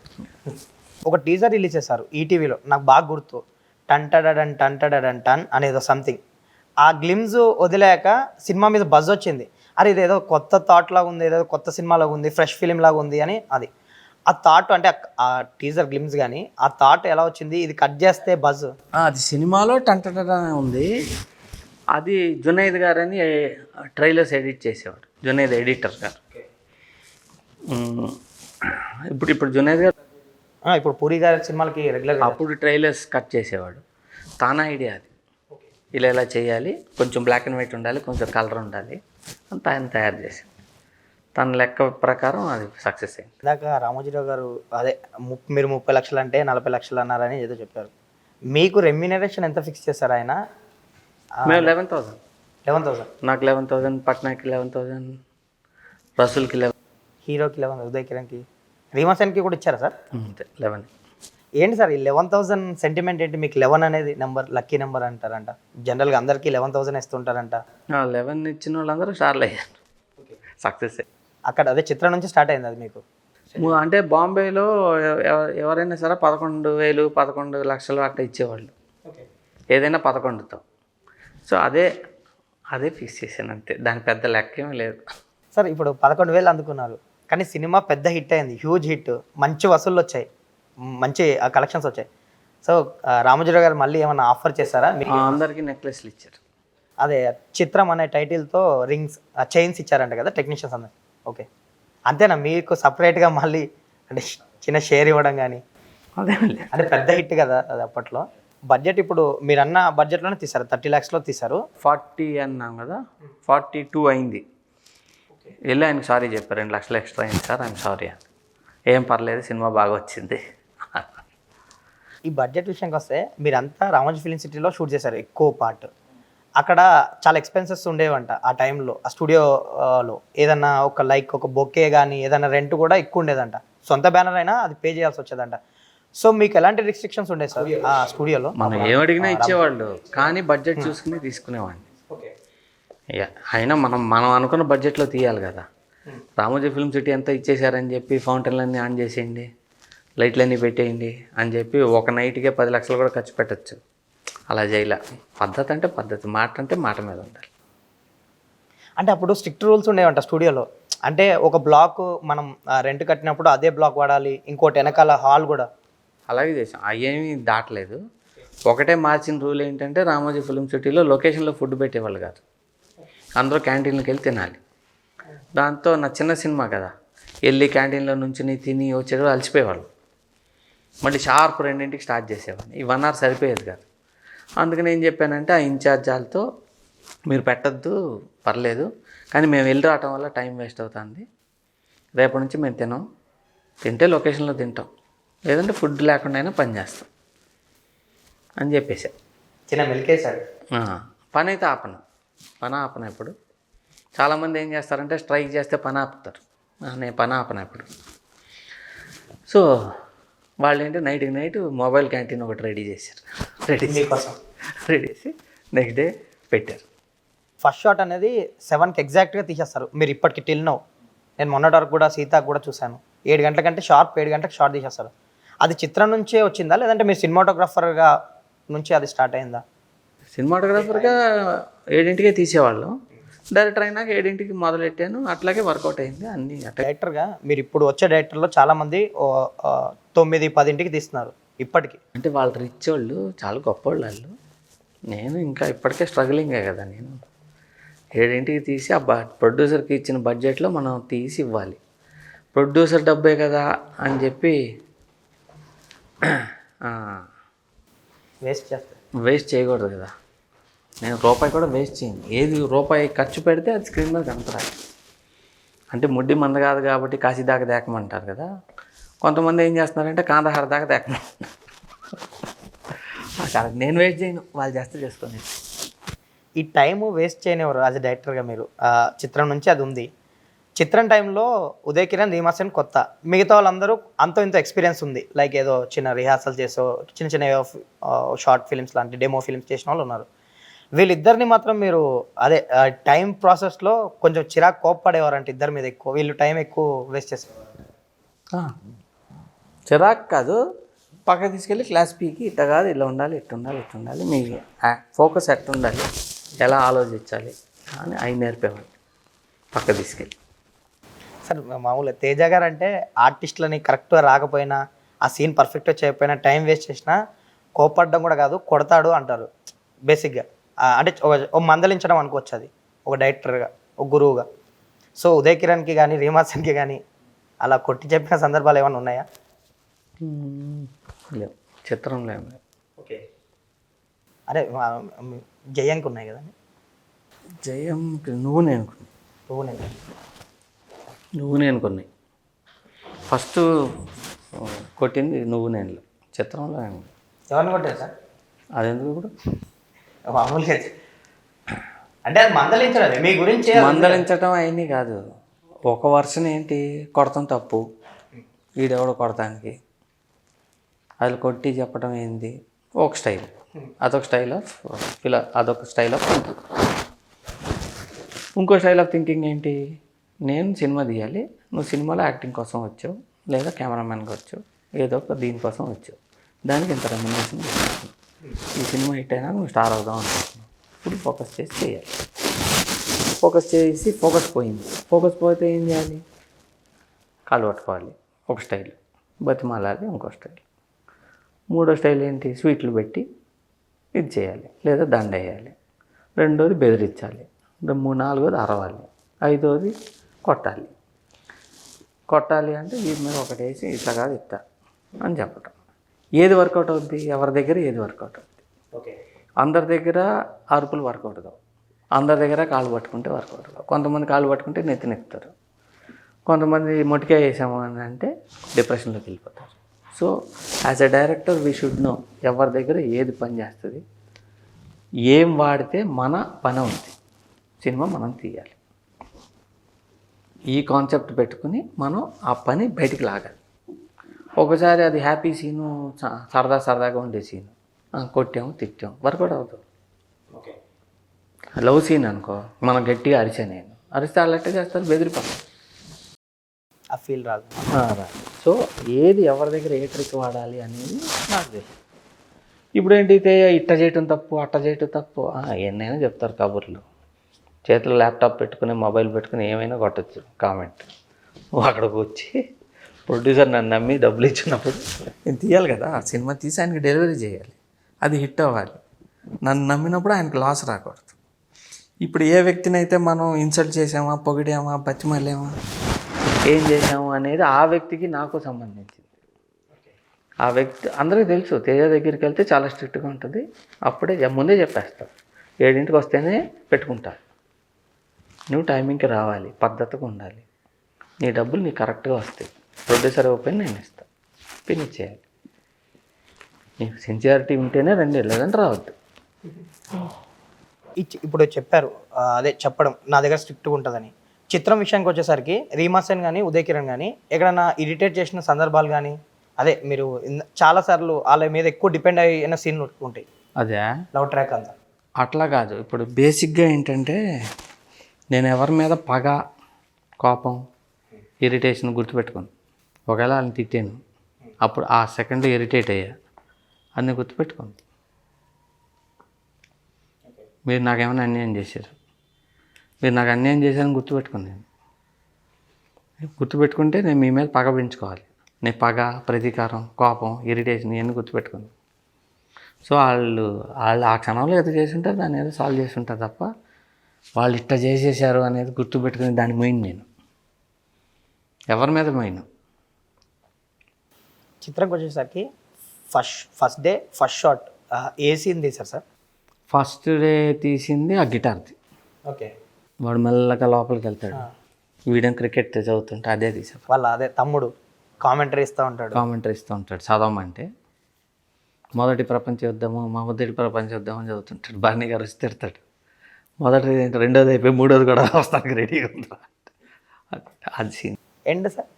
ఒక టీజర్ రిలీజ్ చేశారు ఈటీవీలో, నాకు బాగా గుర్తు, టన్ అనేదో సంథింగ్. ఆ గ్లిమ్స్ వదిలేక సినిమా మీద బజ్ వచ్చింది. అరే ఇదేదో కొత్త థాట్ లాగా ఉంది, ఏదో కొత్త సినిమా లాగా ఉంది, ఫ్రెష్ ఫిలిం లాగా ఉంది అని. అది ఆ థాట్ అంటే ఆ టీజర్ గ్లిమ్స్ కానీ ఆ థాట్ ఎలా వచ్చింది, ఇది కట్ చేస్తే బజ్? అది సినిమాలో టంటనే ఉంది. అది జునైద్ గారని ట్రైలర్స్ ఎడిట్ చేసేవాడు, జునైద్ ఎడిటర్ గారు. ఇప్పుడు జునైద్ గారు ఇప్పుడు పూరి గారి సినిమాలకి రెగ్యులర్ అప్పుడు ట్రైలర్స్ కట్ చేసేవాడు. తానా ఐడియా అది, ఇలా చేయాలి, కొంచెం బ్లాక్ అండ్ వైట్ ఉండాలి, కొంచెం కలర్ ఉండాలి అంత ఆయన తయారు చేశాడు. తన లెక్క ప్రకారం అది సక్సెస్ అయింది. ఇందాక రామోజీరావు గారు అదే మీరు 30 లక్షలు అంటే 40 లక్షలు అన్నారని ఏదో చెప్పారు. మీకు రెమ్యూనరేషన్ ఎంత ఫిక్స్ చేశారు ఆయన? మేము 11,000. 11,000. నాకు 11,000, పట్నాకి 11,000, రసూల్కి 11, హీరోకి 11, ఉదయ్ కిరణ్కి, రీమాసన్కి కూడా ఇచ్చారా సార్? అంతే 11. ఏంటి సార్ ఈ 11,000 సెంటిమెంట్ ఏంటి? మీకు 11 అనేది నెంబర్ లక్కీ నెంబర్ అంటారంట, జనరల్గా అందరికీ 11,000 ఇస్తుంటారంట. 11 ఇచ్చిన వాళ్ళందరూ స్టార్లు అయ్యారు, సక్సెస్. అక్కడ అదే చిత్రం నుంచి స్టార్ట్ అయింది అది మీకు? అంటే బాంబేలో ఎవరైనా సరే 11,000, 11 లక్షలు అట్లా ఇచ్చేవాళ్ళు, ఏదైనా 11తో. సో అదే ఫిక్స్ చేశాను అంతే, దాని పెద్ద లెక్క ఏమీ లేదు. సార్ ఇప్పుడు 11,000 అందుకున్నారు, కానీ సినిమా పెద్ద హిట్ అయింది, హ్యూజ్ హిట్, మంచి వసూళ్ళు వచ్చాయి, మంచి కలెక్షన్స్ వచ్చాయి. సో రామోజీరావు గారు మళ్ళీ ఏమైనా ఆఫర్ చేశారా మీకు? అందరికీ నెక్లెస్లు ఇచ్చారు. అదే చిత్రం అనే టైటిల్తో రింగ్స్ చైన్స్ ఇచ్చారంట కదా టెక్నీషియన్స్ అందరు. ఓకే, అంతేనా? మీకు సపరేట్గా మళ్ళీ అంటే చిన్న షేర్ ఇవ్వడం కానీ? అదే అంటే పెద్ద హిట్ కదా అది అప్పట్లో. బడ్జెట్ ఇప్పుడు మీరు అన్న బడ్జెట్లోనే తీశారు, 30 lakhsలో తీశారు. 40 అన్నాం కదా, 42 అయింది. వెళ్ళి ఆయనకి సారీ చెప్పారు, 2 లక్షలు ఎక్స్ట్రా అయింది సార్, ఐఎమ్ సారీ అని. ఏం పర్లేదు, సినిమా బాగా వచ్చింది. ఈ బడ్జెట్ విషయానికి వస్తే మీరంతా రామోజీ ఫిలిం సిటీలో షూట్ చేశారు ఎక్కువ పార్ట్. అక్కడ చాలా ఎక్స్పెన్సెస్ ఉండేవంట ఆ టైంలో, ఆ స్టూడియోలో. ఏదన్నా ఒక బొకే కానీ ఏదైనా రెంట్ కూడా ఎక్కువ ఉండేదంట, సొంత బ్యానర్ అయినా అది పే చేయాల్సి వచ్చేదంట. సో మీకు ఎలాంటి రిస్ట్రిక్షన్స్ ఉండే సార్ ఆ స్టూడియోలో? మనం ఏమడిగినా ఇచ్చేవాళ్ళు, కానీ బడ్జెట్ చూసుకుని తీసుకునేవాడిని. అయినా మనం అనుకున్న బడ్జెట్లో తీయాలి కదా. రామోజీ ఫిల్మ్ సిటీ ఎంత ఇచ్చేసారని చెప్పి ఫౌంటైన్లన్నీ ఆన్ చేసేయండి, లైట్లన్నీ పెట్టేయండి అని చెప్పి ఒక నైట్కే 10 లక్షలు కూడా ఖర్చు పెట్టచ్చు. అలా చేయలే. పద్ధతి అంటే పద్ధతి, మాట అంటే మాట మీద ఉండాలి. అంటే అప్పుడు స్ట్రిక్ట్ రూల్స్ ఉండేవంట స్టూడియోలో. అంటే ఒక బ్లాక్ మనం రెంట్ కట్టినప్పుడు అదే బ్లాక్ వాడాలి, ఇంకోటి వెనకాల హాల్ కూడా. అలాగే చేసాం, అవేమీ దాటలేదు. ఒకటే మార్చిన రూల్ ఏంటంటే రామోజీ ఫిల్మ్ సిటీలో లొకేషన్లో ఫుడ్ పెట్టేవాళ్ళు కాదు, అందరూ క్యాంటీన్లోకి వెళ్ళి తినాలి. దాంతో నా చిన్న సినిమా కదా, వెళ్ళి క్యాంటీన్లో నుంచి తిని వచ్చేటప్పుడు అలసిపోయేవాళ్ళు. మళ్ళీ షార్ప్ 2ంటికి స్టార్ట్ చేసేవాడిని. ఈ 1 hour సరిపోయేది కాదు. అందుకని ఏం చెప్పానంటే ఆ ఇన్ఛార్జ్ వాళ్ళతో, మీరు పెట్టద్దు పర్లేదు, కానీ మేము వెళ్ళి రావటం వల్ల టైం వేస్ట్ అవుతుంది, రేపటి నుంచి మేము తింటే లొకేషన్లో తింటాం, లేదంటే ఫుడ్ లేకుండా అయినా పని చేస్తాం అని చెప్పేసా. చిన్న మిల్కేసారు. పని అయితే పని ఆపన. ఇప్పుడు చాలామంది ఏం చేస్తారంటే స్ట్రైక్ చేస్తే పని ఆపుతారు, నేను పని ఆపన ఇప్పుడు. సో వాళ్ళు ఏంటి నైట్కి నైట్ మొబైల్ క్యాంటీన్ ఒకటి రెడీ చేశారు, రెడీ చేసి నెక్స్ట్ డే పెట్టారు. ఫస్ట్ షాట్ అనేది 7కి ఎగ్జాక్ట్గా తీసేస్తారు మీరు ఇప్పటికి టిల్ నో. నేను మొన్నటి వరకు కూడా సీతా కూడా చూశాను, 7 గంటల కంటే షార్ప్ 7 గంటలకు షార్ట్ తీసేస్తారు. అది చిత్రం నుంచే వచ్చిందా, లేదంటే మీరు సినిమాటోగ్రాఫర్గా నుంచి అది స్టార్ట్ అయిందా? సినిమాటోగ్రాఫర్గా 7ంటికే తీసేవాళ్ళం, డైరెక్టర్ అయినాక 7ంటికి మొదలెట్టాను, అట్లాగే వర్కౌట్ అయింది అన్నీ. డైరెక్టర్గా మీరు ఇప్పుడు వచ్చే డైరెక్టర్లో చాలామంది 9-10ంటికి తీస్తున్నారు ఇప్పటికి. అంటే వాళ్ళు రిచ్ వాళ్ళు, చాలా గొప్ప వాళ్ళు. నేను ఇంకా ఇప్పటికే స్ట్రగ్లింగే కదా. నేను 7ంటికి తీసి ఆ ప్రొడ్యూసర్కి ఇచ్చిన బడ్జెట్లో మనం తీసి ఇవ్వాలి. ప్రొడ్యూసర్ డబ్బే కదా అని చెప్పి వేస్ట్ చేయకూడదు కదా. నేను రూపాయి కూడా వేస్ట్ చేయను. ఏది రూపాయి ఖర్చు పెడితే అది స్క్రీన్ మీద కనపడాలి. అంటే ముడ్డి మంద కాదు కాబట్టి కాశీ దాకా దేకమంటారు కదా. కొంతమంది ఏం చేస్తున్నారంటే కాందహార దాకా దేకమంటారు. నేను వేస్ట్ చేయను, వాళ్ళు చేసుకోండి. ఈ టైము వేస్ట్ చేయనివ్వరు యాజ్ ఎ డైరెక్టర్గా మీరు. చిత్రం నుంచి అది ఉంది. చిత్రం టైంలో ఉదయ్ కిరణ్, రీమా సేన్ కొత్త, మిగతా వాళ్ళందరూ అంతో ఇంత ఎక్స్పీరియన్స్ ఉంది. లైక్ ఏదో చిన్న రిహార్సల్ చేసో చిన్న చిన్న షార్ట్ ఫిల్మ్స్ లాంటి డెమో ఫిల్మ్స్ చేసిన వాళ్ళు ఉన్నారు. వీళ్ళిద్దరిని మాత్రం మీరు అదే టైం ప్రాసెస్లో కొంచెం చిరాకు కోప్పడేవారంటే ఇద్దరి మీద ఎక్కువ, వీళ్ళు టైం ఎక్కువ వేస్ట్ చేసేవారు. చిరాకు కాదు, పక్కకు తీసుకెళ్ళి క్లాస్ పీకి ఇట్ట కాదు, ఇలా ఉండాలి, ఇట్టు ఉండాలి, ఇట్టు ఉండాలి, మీ ఫోకస్ ఎట్టు ఉండాలి, ఎలా ఆలోచించాలి అని ఆయన నేర్పేవాళ్ళు పక్క తీసుకెళ్ళి. సార్ మామూలుగా తేజ గారు అంటే ఆర్టిస్టులని కరెక్ట్గా రాకపోయినా, ఆ సీన్ పర్ఫెక్ట్గా చేయకపోయినా, టైం వేస్ట్ చేసినా కోపడడం కూడా కాదు, కొడతాడు అంటారు బేసిక్గా. అంటే ఒక మందలించడం అనుకోవచ్చు, అది ఒక డైరెక్టర్గా, ఒక గురువుగా. సో ఉదయ్ కిరణ్కి కానీ రీమా సేన్కి కానీ అలా కొట్టి చెప్పిన సందర్భాలు ఏమైనా ఉన్నాయా? లేవు, చిత్రంలో ఏం లేవు. ఓకే, అరే జయంకి ఉన్నాయి కదండి. జయం నువ్వు నేను కొన్నాయి. ఫస్ట్ కొట్టింది నువ్వు నేను. చిత్రంలో ఏమి ఎవరిని కొట్టారు సార్? అదెందుకు ఇప్పుడు మామూలుగా అంటే అది మందలించడం, మీ గురించి మందలించడం అవన్నీ కాదు. ఒక వర్షన్ ఏంటి, కొడతాం తప్పు, వీడెవడో కొడతానికి, అది కొట్టి చెప్పడం ఏంది ఒక స్టైల్, అదొక స్టైల్ ఆఫ్ అదొక స్టైల్ ఆఫ్ థింకింగ్. ఇంకో స్టైల్ ఆఫ్ థింకింగ్ ఏంటి, నేను సినిమా తీయాలి, నువ్వు సినిమాలో యాక్టింగ్ కోసం వచ్చావు, లేదా కెమెరామెన్గా వచ్చావు, ఏదో ఒక దీనికోసం వచ్చావు, దానికి ఇంత రెమ్యునరేషన్ తీసుకుంటున్నావు, ఈ సినిమా హిట్ అయినా నువ్వు స్టార్ అవుదాం అనుకుంటున్నావు, ఇప్పుడు ఫోకస్ చేసి చేయాలి. ఫోకస్ పోయింది, ఫోకస్ పోతే ఏం చేయాలి, కాలు పట్టుకోవాలి ఒక స్టైల్, బతిమాలాలి ఇంకో స్టైల్, మూడో స్టైల్ ఏంటి, స్వీట్లు పెట్టి ఇది చేయాలి, లేదా దండ వేయాలి, రెండోది బెదిరించాలి, నాలుగోది అరవాలి, ఐదోది కొట్టాలి అంటే వీటి మీద ఒకటి వేసి ఇట్లా కాదు ఇట్లా అని చెప్పటం. ఏది వర్కౌట్ అవుద్ది, ఎవరి దగ్గర ఏది వర్కౌట్ అవుద్ది. ఓకే, అందరి దగ్గర అరుపులు వర్కౌట్ కావు, అందరి దగ్గర కాళ్ళు పట్టుకుంటే వర్కౌట్ కావు. కొంతమంది కాళ్ళు పట్టుకుంటే నెత్తుతారు, కొంతమంది మొటికాయ వేసాము అని అంటే డిప్రెషన్లోకి వెళ్ళిపోతారు. So as a director we should know ఎవరి దగ్గర ఏది పని చేస్తుంది, ఏం వాడితే మన పని ఉంది, సినిమా మనం తీయాలి. ఈ కాన్సెప్ట్ పెట్టుకుని మనం ఆ పని బయటికి లాగాలి. ఒకసారి అది హ్యాపీ సీను, సరదాగా ఉండే సీను, కొట్టాము తిట్టాము, వర్కౌట్ అవుతుంది. ఓకే, లవ్ సీన్ అనుకో, మనం గట్టిగా నేను అరిస్తే అల్లట్టే చేస్తారు, బెదిరిపోతాం, ఆ ఫీల్ రాదు. సో ఏది ఎవరి దగ్గర ఏ ట్రిక్ వాడాలి అనేది నాకు తెలుసు. ఇప్పుడు ఏంటైతే ఇట్ట చేయటం తప్పు, అట్ట చేయటం తప్పు, ఎన్నైనా చెప్తారు కబుర్లు. చేతిలో ల్యాప్టాప్ పెట్టుకుని, మొబైల్ పెట్టుకుని ఏమైనా కొట్టచ్చు కామెంట్. అక్కడికి వచ్చి ప్రొడ్యూసర్ నన్ను నమ్మి డబ్బులు ఇచ్చినప్పుడు నేను తీయాలి కదా, సినిమా తీసి ఆయనకి డెలివరీ చేయాలి, అది హిట్ అవ్వాలి. నన్ను నమ్మినప్పుడు ఆయనకు లాస్ రాకూడదు. ఇప్పుడు ఏ వ్యక్తిని అయితే మనం ఇన్సల్ట్ చేసామా, పొగిడామా, బతిమాలేమా, ఏం చేసాము అనేది ఆ వ్యక్తికి నాకు సంబంధించింది. ఆ వ్యక్తి అందరికీ తెలుసు, తేజ దగ్గరికి వెళ్తే చాలా స్ట్రిక్ట్గా ఉంటుంది, అప్పుడే ముందే చెప్పేస్తారు, 7ంటికి వస్తేనే పెట్టుకుంటారు, నువ్వు టైమింగ్కి రావాలి, పద్ధతిగా ఉండాలి, నీ డబ్బులు నీకు కరెక్ట్గా వస్తాయి, ప్రొడ్యూసర్ ఓపెన్ నేను ఇస్తాను, ఫినిష్ చేయాలి, నీకు సిన్సియారిటీ ఉంటేనే రండి, లేదంటే రావద్దు. ఇప్పుడు చెప్పారు, అదే చెప్పడం నా దగ్గర స్ట్రిక్ట్గా ఉంటుందని. చిత్రం విషయానికి వచ్చేసరికి రీమా సేన్ కానీ ఉదయ్ కిరణ్ కానీ ఎక్కడైనా ఇరిటేట్ చేసిన సందర్భాలు కానీ, అదే మీరు చాలాసార్లు వాళ్ళ మీద ఎక్కువ డిపెండ్ అయిన సీన్ ఉంటాయి, అదే లవ్ ట్రాక్ అంతా అట్లా కాదు. ఇప్పుడు బేసిక్గా ఏంటంటే, నేను ఎవరి మీద పగ, కోపం, ఇరిటేషన్ గుర్తుపెట్టుకోను. ఒకవేళ వాళ్ళని తిట్టాను, అప్పుడు ఆ సెకండ్లో ఇరిటేట్ అయ్యా, అన్నీ గుర్తుపెట్టుకోను. మీరు నాకేమైనా అన్యాయం చేశారు, మీరు నాకు అన్యాయం చేశారని గుర్తుపెట్టుకున్నాను. గుర్తుపెట్టుకుంటే నేను మీ మీద పగ పెంచుకోవాలి. నేను పగ, ప్రతీకారం, కోపం, ఇరిటేషన్ ఇవన్నీ గుర్తుపెట్టుకున్నాను. సో వాళ్ళు ఆ క్షణంలో ఏదో చేసి ఉంటారు, దాన్ని ఏదో సాల్వ్ చేసి ఉంటారు తప్ప వాళ్ళు ఇట్లా చేసేసారు అనేది గుర్తుపెట్టుకుని దాని మెయిన్ నేను ఎవరి మీద మెయిన్. చిత్రంకి వచ్చేసరికి ఫస్ట్ డే ఫస్ట్ షాట్ ఏ సీన్ తీశారు సార్? ఫస్ట్ డే తీసింది ఆ గిటార్ది. ఓకే. వాడు మెల్లగా లోపలికి వెళ్తాడు, వీడియో క్రికెట్ చదువుతుంటే అదే తీసారు. వాళ్ళ అదే తమ్ముడు కామెంటరీ ఇస్తూ ఉంటాడు చదవమంటే మొదటి ప్రపంచ యుద్ధము అని చదువుతుంటాడు. బాణి గారు వచ్చి తిడతాడు, మొదటిది ఏంటి రెండోది అయిపోయి మూడోది కూడా వస్తానికి రెడీగా ఉందా. అది scene. End sir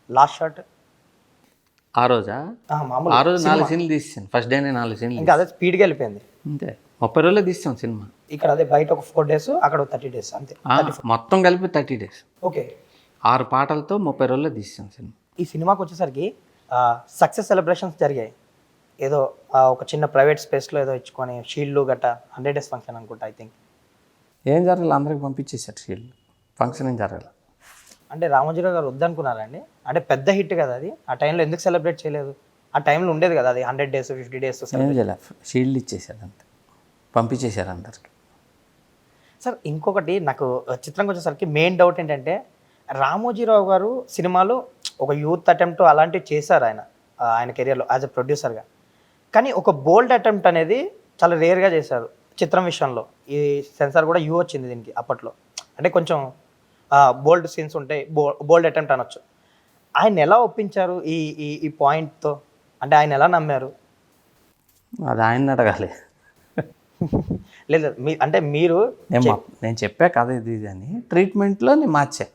last shot ఆ రోజా? ఆ రోజు 4 సీన్లు తీసాను. ఫస్ట్ డేనే 4 సీన్లు. ఇంకా అదే స్పీడ్గా వెళ్ళిపోయింది. అంతే 30 రోజుల్లో తీసాం సినిమా. ఇక్కడ అదే బయట ఒక 4 days, అక్కడ 30 days అంతే. మొత్తం కలిపి 30 days. ఓకే. 6 పాటలతో 30 రోజుల్లో తీసాం సినిమా. ఈ సినిమాకి వచ్చేసరికి సక్సెస్ సెలబ్రేషన్స్ జరిగాయి. ఏదో ఒక చిన్న ప్రైవేట్ స్పేస్లో ఏదో ఇచ్చుకొని షీల్డ్లు గట్ట 100 days ఫంక్షన్ అనుకుంటా ఐ థింక్. ఏం జరగాలి, అందరికి పంపించేసారు షీల్డ్. ఫంక్షన్ ఏం జరగాలి. అంటే రామోజీరావు గారు వద్దనుకున్నారండి? అంటే పెద్ద హిట్ కదా అది, ఆ టైంలో ఎందుకు సెలబ్రేట్ చేయలేదు? ఆ టైంలో ఉండేది కదా అది 100 days 50 days. ఏం చేయలే, షీల్డ్ ఇచ్చేసారు అంతే, పంపించేశారు అందరికి. సార్ ఇంకొకటి నాకు చిత్రంకి వచ్చేసరికి మెయిన్ డౌట్ ఏంటంటే, రామోజీరావు గారు సినిమాలు ఒక యూత్ అటెంప్ట్ అలాంటివి చేశారు ఆయన కెరియర్లో యాజ్ ఎ ప్రొడ్యూసర్గా. కానీ ఒక బోల్డ్ అటెంప్ట్ అనేది చాలా రేర్గా చేశారు చిత్రం విషయంలో. ఈ సెన్సార్ కూడా యూ వచ్చింది దీనికి అప్పట్లో. అంటే కొంచెం బోల్డ్ సీన్స్ ఉంటాయి, బోల్డ్ అటెంప్ట్ అనొచ్చు. ఆయన ఎలా ఒప్పించారు ఈ ఈ పాయింట్తో? అంటే ఆయన ఎలా నమ్మారు? అది ఆయన అడగాలి. లేదు అంటే మీరు నేను చెప్పా కదా ఇది అని ట్రీట్మెంట్లో నేను మార్చా.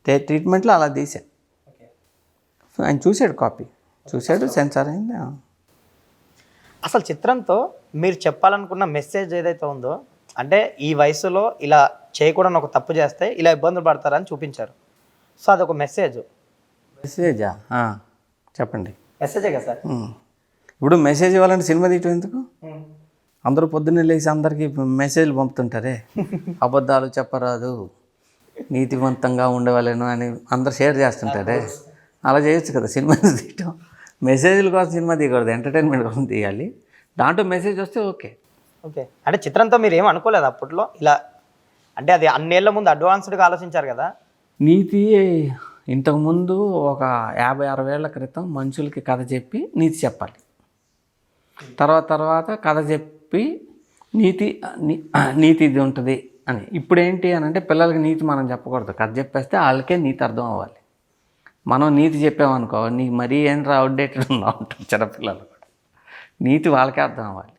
ట్రీట్మెంట్లో అలా తీసా. ఆయన చూశాడు, కాపీ చూశాడు, సెన్సార్ అయింది. అసలు చిత్రంతో మీరు చెప్పాలనుకున్న మెసేజ్ ఏదైతే ఉందో, అంటే ఈ వయసులో ఇలా చేయకూడని ఒక తప్పు చేస్తే ఇలా ఇబ్బందులు పడతారని చూపించారు. సో అదొక మెసేజా? చెప్పండి. మెసేజే కదా సార్. ఇప్పుడు మెసేజ్ ఇవ్వాలంటే సినిమా తీయటం ఎందుకు? అందరూ పొద్దున్నే లేచి అందరికీ మెసేజ్లు పంపుతుంటారే, అబద్ధాలు చెప్పరాదు, నీతివంతంగా ఉండవలేను అని అందరు షేర్ చేస్తుంటారే. అలా చేయొచ్చు కదా సినిమా తీయటం. మెసేజ్ల కోసం సినిమా తీయకూడదు, ఎంటర్టైన్మెంట్ కోసం తీయాలి. దాంట్లో మెసేజ్ వస్తే ఓకే. ఓకే. అంటే చిత్రంతో మీరు ఏం అనుకోలేదు అప్పట్లో ఇలా? అంటే అది అన్నేళ్ల ముందు అడ్వాన్స్డ్గా ఆలోచించారు కదా. నీతి ఇంతకుముందు ఒక 50-60 ఏళ్ల క్రితం మనుషులకి కథ చెప్పి నీతి చెప్పాలి. తర్వాత కథ చెప్పి నీతి ఇది ఉంటుంది అని. ఇప్పుడు ఏంటి అని అంటే పిల్లలకి నీతి మనం చెప్పకూడదు, కథ చెప్పేస్తే వాళ్ళకే నీతి అర్థం అవ్వాలి. మనం నీతి చెప్పామనుకో, నీకు మరీ ఏంట్రా అవుట్డేటెడ్ ఉన్నా ఉంటారు చిన్నపిల్లలు కూడా. నీతి వాళ్ళకే అర్థం అవ్వాలి.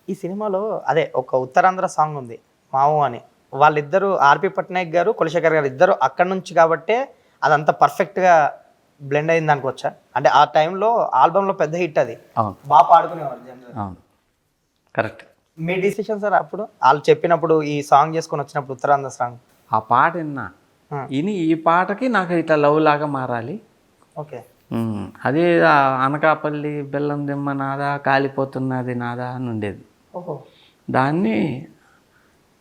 ఈ సినిమాలో అదే ఒక ఉత్తరాంధ్ర సాంగ్ ఉంది మావు అని. వాళ్ళిద్దరూ ఆర్పి పట్నాయక్ గారు, కులశేఖర్ గారు ఇద్దరు అక్కడ నుంచి కాబట్టే అదంతా పర్ఫెక్ట్గా బ్లెండ్ అయింది అనుకోవచ్చా? అంటే ఆ టైంలో ఆల్బంలో పెద్ద హిట్ అది. అవును, బాగా పాడుకునేవారు. అవును, కరెక్ట్. మీ డిసిషన్ సార్ అప్పుడు వాళ్ళు చెప్పినప్పుడు ఈ సాంగ్ చేసుకొని వచ్చినప్పుడు ఉత్తరాంధ్ర సాంగ్ ఆ పాట విని ఈ పాటకి నాకు ఇట్లా లవ్ లాగా మారాలి. ఓకే. అదే అనకాపల్లి బెల్లం దిమ్మ నాదా, కాలిపోతున్నది నాదా అని ఉండేది. ఓహో. దాన్ని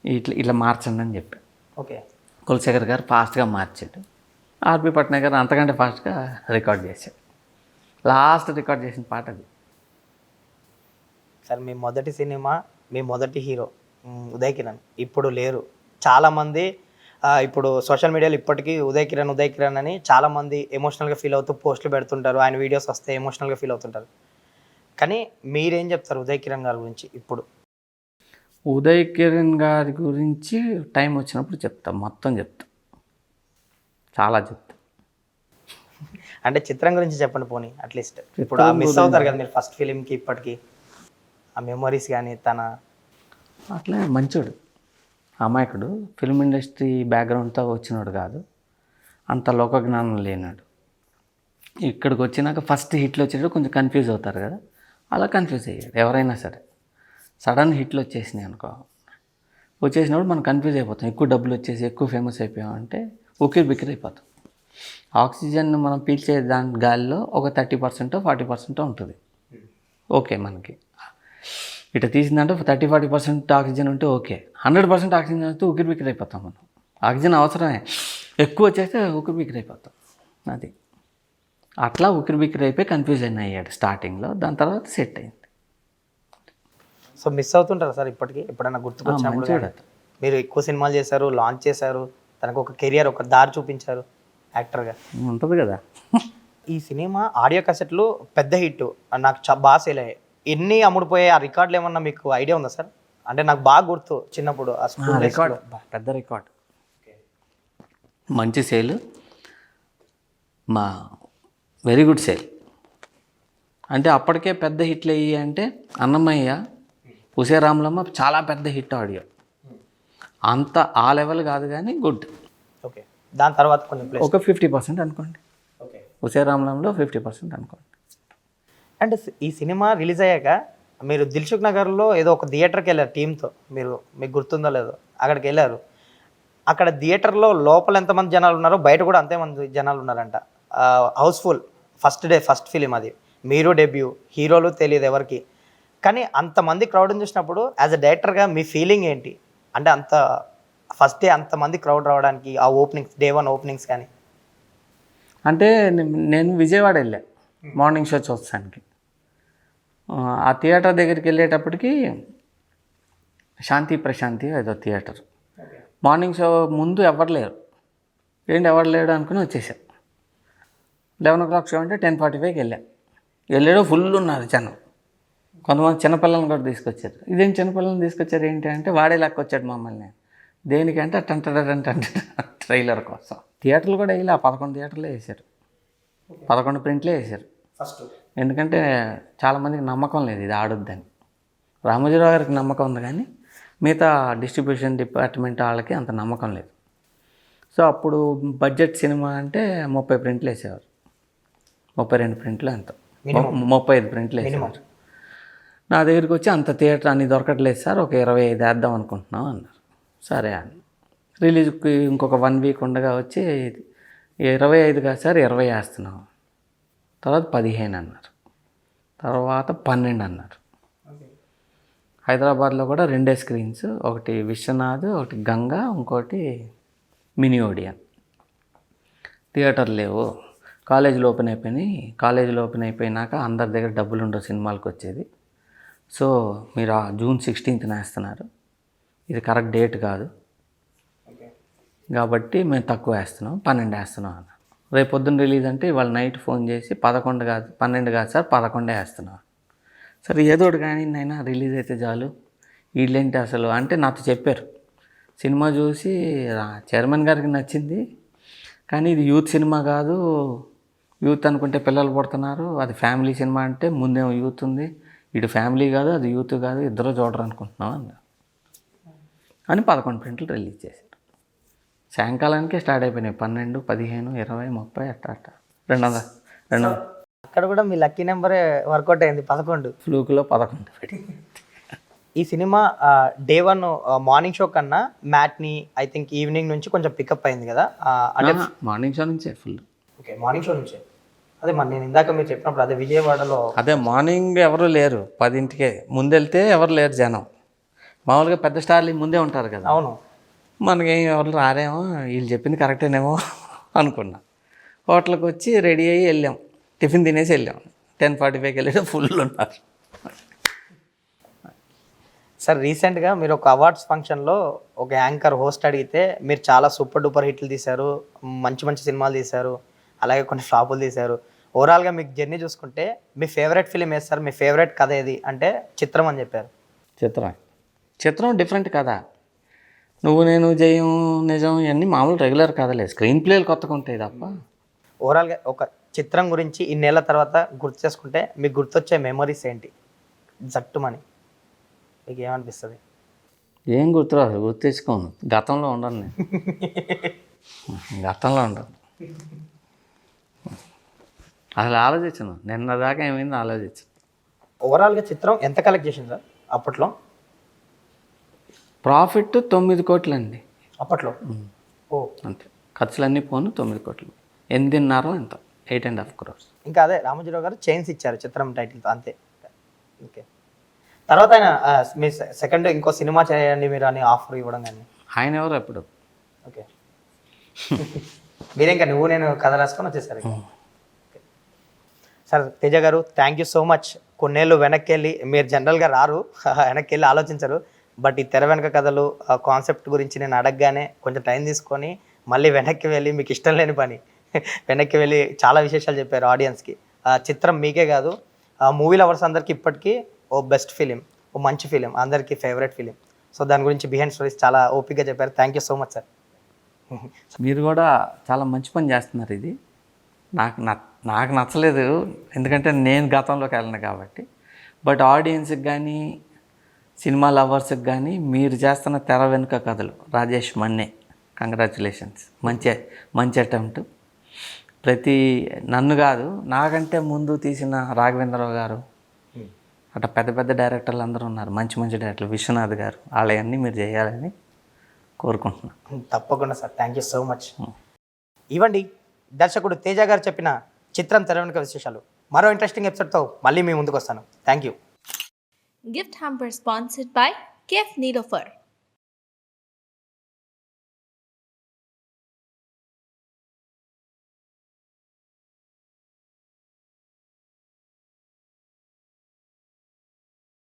ఇట్లా మార్చండి అని చెప్పాడు. ఓకే. కులశేఖర్ గారు ఫాస్ట్గా మార్చాడు. ఆర్పి పట్నాయక్ గారు అంతకంటే ఫాస్ట్గా రికార్డ్ చేశాడు. లాస్ట్ రికార్డ్ చేసిన పాట అది. సార్ మీ మొదటి సినిమా, మీ మొదటి హీరో ఉదయ్ కిరణ్ ఇప్పుడు లేరు. చాలామంది ఇప్పుడు సోషల్ మీడియాలో ఇప్పటికీ ఉదయ్ కిరణ్ అని చాలామంది ఎమోషనల్గా ఫీల్ అవుతూ పోస్టులు పెడుతుంటారు. ఆయన వీడియోస్ వస్తే ఎమోషనల్గా ఫీల్ అవుతుంటారు. కానీ మీరేం చెప్తారు ఉదయ్ కిరణ్ గారి గురించి ఇప్పుడు? ఉదయ్ కిరణ్ గారి గురించి టైం వచ్చినప్పుడు మొత్తం చెప్తా, చాలా చెప్తా. అంటే చిత్రం గురించి చెప్పండి పోనీ అట్లీస్ట్. ఇప్పుడు మిస్ అవుతారు కదా మీరు ఫస్ట్ ఫిలింకి ఇప్పటికీ, ఆ మెమరీస్ కానీ తన అట్లా మంచోడు, అమాయకుడు, ఫిల్మ్ ఇండస్ట్రీ బ్యాక్గ్రౌండ్తో వచ్చినాడు కాదు, అంత లోకజ్ఞానం లేనాడు. ఇక్కడికి వచ్చినాక ఫస్ట్ హిట్లు వచ్చేటప్పుడు కొంచెం కన్ఫ్యూజ్ అవుతారు కదా, అలా కన్ఫ్యూజ్ అయ్యాడు. ఎవరైనా సరే సడన్ హిట్లు వచ్చేసినాయి అనుకో, వచ్చేసినప్పుడు మనం కన్ఫ్యూజ్ అయిపోతాం. ఎక్కువ డబ్బులు వచ్చేసి ఎక్కువ ఫేమస్ అయిపోయామంటే ఉక్కిరి బిక్కిరి అయిపోతాం. ఆక్సిజన్ మనం పీల్చే దాని గాలిలో ఒక 30% 40% ఉంటుంది. ఓకే, మనకి ఇట్లా తీసిందంటే 30-40% ఆక్సిజన్ ఉంటే ఓకే. 100% ఆక్సిజన్ వస్తే ఉక్కిరి బిక్కిరి అయిపోతాం మనం. ఆక్సిజన్ అవసరమే, ఎక్కువ వచ్చేస్తే ఉక్కిరి బిక్కిరి అయిపోతాం. అది అట్లా ఉక్కిరి బిక్కిరి అయిపోయి కన్ఫ్యూజన్ అయ్యాడు స్టార్టింగ్లో. దాని తర్వాత సెట్ అయింది. సో మిస్ అవుతుంటారా సార్ ఇప్పటికీ ఎప్పుడైనా గుర్తుకొచ్చినప్పుడు కానీ? మీరు ఎక్కువ సినిమాలు చేశారు, లాంచ్ చేశారు, తనకు ఒక కెరియర్, ఒక దారి చూపించారు యాక్టర్గా. ఉంటుంది కదా. ఈ సినిమా ఆడియో క్యాసెట్లు పెద్ద హిట్, నాకు బాగా సేల్ అయ్యాయి. ఎన్ని అమ్ముడుపోయాయి, ఆ రికార్డులు ఏమన్నా మీకు ఐడియా ఉందా సార్? అంటే నాకు బాగా గుర్తు చిన్నప్పుడు ఆ స్కూల్ రికార్డ్, పెద్ద రికార్డ్, మంచి సేల్, మా వెరీ గుడ్ సేల్. అంటే అప్పటికే పెద్ద హిట్లు అయ్యి అంటే అన్నమయ్య, ఉసే రాములమ్మ చాలా పెద్ద హిట్ ఆడియో. అంత ఆ లెవెల్ కాదు కానీ గుడ్. ఓకే, దాని తర్వాత కొంచెం ఒక 50% అనుకోండి. ఓకే, ఉసే రాములంలో 50% అనుకోండి. అంటే ఈ సినిమా రిలీజ్ అయ్యాక మీరు దిల్సుఖ్ నగర్లో ఏదో ఒక థియేటర్కి వెళ్ళారు టీంతో, మీకు గుర్తుందో లేదో, అక్కడికి వెళ్ళారు. అక్కడ థియేటర్లో లోపల ఎంతమంది జనాలు ఉన్నారో బయట కూడా అంతేమంది జనాలు ఉన్నారంట. Housefull, first day, first film అది, మీరు డెబ్యూ, హీరోలు తెలియదు ఎవరికి. కానీ అంతమంది క్రౌడ్ని చూసినప్పుడు యాజ్ అ డైరెక్టర్గా మీ ఫీలింగ్ ఏంటి? అంటే అంత ఫస్ట్ డే అంతమంది క్రౌడ్ రావడానికి, ఆ ఓపెనింగ్స్, డే 1 ఓపెనింగ్స్ కానీ. అంటే నేను విజయవాడ వెళ్ళా మార్నింగ్ షో చూస్తానికి. ఆ థియేటర్ దగ్గరికి వెళ్ళేటప్పటికి శాంతి ప్రశాంతి ఏదో థియేటర్, మార్నింగ్ షో ముందు ఎవరు లేరు. ఎవరు లేడు అనుకుని వచ్చేసా. 11 o'clock షో అంటే 10:45కి వెళ్ళాడు. ఫుల్ ఉన్నారు జనం. కొంతమంది చిన్నపిల్లల్ని కూడా తీసుకొచ్చారు. ఇదేం చిన్నపిల్లల్ని తీసుకొచ్చారు ఏంటి అంటే వాడే లెక్కొచ్చాడు మమ్మల్ని. దేనికంటే టంటే ట్రైలర్ కోసం. థియేటర్లు కూడా వేయాలి, 11 థియేటర్లే వేశారు, 11 ప్రింట్లే వేశారు. ఫస్ట్ ఎందుకంటే చాలామందికి నమ్మకం లేదు ఇది ఆడొద్దని. రామోజీరావు గారికి నమ్మకం ఉంది కానీ మిగతా డిస్ట్రిబ్యూషన్ డిపార్ట్మెంట్ వాళ్ళకి అంత నమ్మకం లేదు. సో అప్పుడు బడ్జెట్ సినిమా అంటే 30 ప్రింట్లు వేసేవారు, 32 ప్రింట్లు, ఎంత 35 ప్రింట్లు వేసేవారు. నా దగ్గరికి వచ్చి అంత థియేటర్ అన్ని దొరకట్లేదు సార్, ఒక 25 వేద్దాం అనుకుంటున్నాం అన్నారు. సరే అన్న. రిలీజ్కి ఇంకొక 1 week ఉండగా వచ్చి 25 కాదు సార్ 20 వేస్తున్నాం. తర్వాత 15 అన్నారు, తర్వాత 12 అన్నారు. హైదరాబాద్లో కూడా 2 స్క్రీన్స్, ఒకటి విశ్వనాథ్, ఒకటి గంగా, ఇంకోటి మినీ ఓడియన్. థియేటర్ లేవు, కాలేజీలు ఓపెన్ అయిపోయినాయి. కాలేజీలు ఓపెన్ అయిపోయినాక అందరి దగ్గర డబ్బులు ఉండవు సినిమాలకు వచ్చేది. సో మీరు June 16th వేస్తున్నారు, ఇది కరెక్ట్ డేట్ కాదు కాబట్టి మేము తక్కువ వేస్తున్నాం, 12 వేస్తున్నాం అన్న. రేపు పొద్దున్న రిలీజ్ అంటే ఇవాళ నైట్ ఫోన్ చేసి 11 కాదు 12 కాదు సార్ 11 వేస్తున్నాం. సరే ఏదో ఒకటి కానీ నైనా రిలీజ్ అయితే చాలు, వీళ్ళేంటి అసలు అంటే నాతో చెప్పారు. సినిమా చూసి చైర్మన్ గారికి నచ్చింది కానీ ఇది యూత్ సినిమా కాదు, యూత్ అనుకుంటే పిల్లలు పుడుతున్నారు, అది ఫ్యామిలీ సినిమా అంటే ముందేమో యూత్ ఉంది, ఇటు ఫ్యామిలీ కాదు అది యూత్ కాదు, ఇద్దరు చూడరు అనుకుంటున్నాం అని 11 ప్రింట్లు రిలీజ్ చేశారు. సాయంకాలానికే స్టార్ట్ అయిపోయినాయి 12, 15, 20, 30 అట్ట 200. అక్కడ కూడా మీ లక్కీ నెంబరే వర్కౌట్ అయింది, 11. ఫ్లూక్లో 11 పెట్టి. ఈ సినిమా డే 1 మార్నింగ్ షో కన్నా మ్యాట్ని ఐ థింక్ ఈవినింగ్ నుంచి కొంచెం పికప్ అయింది కదా? అంటే మార్నింగ్ షో నుంచే ఫుల్. ఓకే, మార్నింగ్ షో నుంచే. అదే మరి నేను ఇందాక మీరు చెప్పినప్పుడు అదే విజయవాడలో అదే మార్నింగ్ ఎవరు లేరు, 10ంటికే ముందెళ్తే ఎవరు లేరు జనం. మామూలుగా పెద్ద స్టార్లు ముందే ఉంటారు కదా. అవును, మనకేం ఎవరు రారేమో, వీళ్ళు చెప్పింది కరెక్టేనేమో అనుకున్నా. హోటల్కి వచ్చి రెడీ అయ్యి వెళ్ళాం, టిఫిన్ తినేసి వెళ్ళాం. 10:45కి వెళ్ళి ఫుల్ ఉన్నారు. సార్ రీసెంట్గా మీరు ఒక అవార్డ్స్ ఫంక్షన్లో ఒక యాంకర్ హోస్ట్ అడిగితే మీరు చాలా సూపర్ డూపర్ హిట్లు తీశారు, మంచి మంచి సినిమాలు తీశారు, అలాగే కొన్ని ఫ్లాపులు తీశారు. ఓవరాల్గా మీకు జర్నీ చూసుకుంటే మీ ఫేవరెట్ ఫిలిం ఏది సార్? మీ ఫేవరెట్ కథ ఏది అంటే చిత్రం అని చెప్పారు. చిత్రం డిఫరెంట్ కదా. నువ్వు నేను జయం నిజం ఇవన్నీ మామూలు రెగ్యులర్ కథలే, స్క్రీన్ ప్లేలు కొత్తగా ఉంటాయి తప్ప. ఓవరాల్గా ఒక చిత్రం గురించి ఇన్నేళ్ల తర్వాత గుర్తు చేసుకుంటే మీకు గుర్తొచ్చే మెమరీస్ ఏంటి? జట్టుమని మీకు ఏమనిపిస్తుంది? ఏం గుర్తురాదు, గుర్తు తెచ్చుకోను. గతంలో ఉండను నేను, గతంలో ఉండను. అసలు ఆలోచించను, నిన్న దాకా ఏమైందో ఆలోచించను. ఓవరాల్గా చిత్రం ఎంత కలెక్ట్ చేసింది సార్ అప్పట్లో? ప్రాఫిట్ 9 కోట్లు అండి అప్పట్లో. ఓ అంతే, ఖర్చులన్నీ పోను 9 కోట్లు. 8.5 ఎంత 8.5 crores. ఇంకా అదే రామోజీరావు గారు చైన్స్ ఇచ్చారు చిత్రం టైటిల్తో, అంతే. ఓకే, తర్వాత ఆయన మీ సెకండ్ ఇంకో సినిమా చేయండి మీరు అని ఆఫర్ ఇవ్వడం కానీ ఆయన ఎవరు ఎప్పుడు? ఓకే, మీరే ఇంకా నువ్వు నేను కథ రాసుకొని వచ్చేసారు. సార్ తేజ గారు, థ్యాంక్ యూ సో మచ్. కొన్నేళ్ళు వెనక్కి వెళ్ళి మీరు జనరల్గా రారు వెనక్కి వెళ్ళి ఆలోచించరు, బట్ ఈ తెర వెనక కథలు కాన్సెప్ట్ గురించి నేను అడగగానే కొంచెం టైం తీసుకొని మళ్ళీ వెనక్కి వెళ్ళి మీకు ఇష్టం లేని పని వెనక్కి వెళ్ళి చాలా విశేషాలు చెప్పారు ఆడియన్స్కి. చిత్రం మీకే కాదు మూవీ లవర్స్ అందరికీ ఇప్పటికీ ఓ బెస్ట్ ఫిలిం, ఓ మంచి ఫిలిం, అందరికీ ఫేవరెట్ ఫిలిం. సో దాని గురించి బిహైండ్ స్టోరీస్ చాలా ఓపిక్గా చెప్పారు. Thank you so much sir. మీరు కూడా చాలా మంచి పని చేస్తున్నారు. ఇది నాకు నచ్చలేదు, ఎందుకంటే నేను గతంలోకి వెళ్ళను కాబట్టి. బట్ ఆడియన్స్కి కానీ సినిమా లవర్స్కి కానీ మీరు చేస్తున్న తెర వెనుక కథలు, రాజేష్ మన్నే, కంగ్రాచులేషన్స్. మంచి అటెంప్ట్. నన్ను కాదు, నాకంటే ముందు తీసిన రాఘవేంద్రరావు గారు అట్లా పెద్ద పెద్ద డైరెక్టర్లు అందరూ ఉన్నారు, మంచి డైరెక్టర్లు, విశ్వనాథ్ గారు, వాళ్ళవన్నీ మీరు చేయాలని కోరుకుంటున్నాను. తప్పకుండా sir, thank you so much. ఇవ్వండి దర్శకుడు తేజ గారు చెప్పిన చిత్రం తెర వెనుక విశేషాలు. మరో ఇంట్రెస్టింగ్ ఎపిసోడ్తో మళ్ళీ మీ ముందుకు వస్తాను. Thank you. Gift hamper sponsored by KF Nilofer.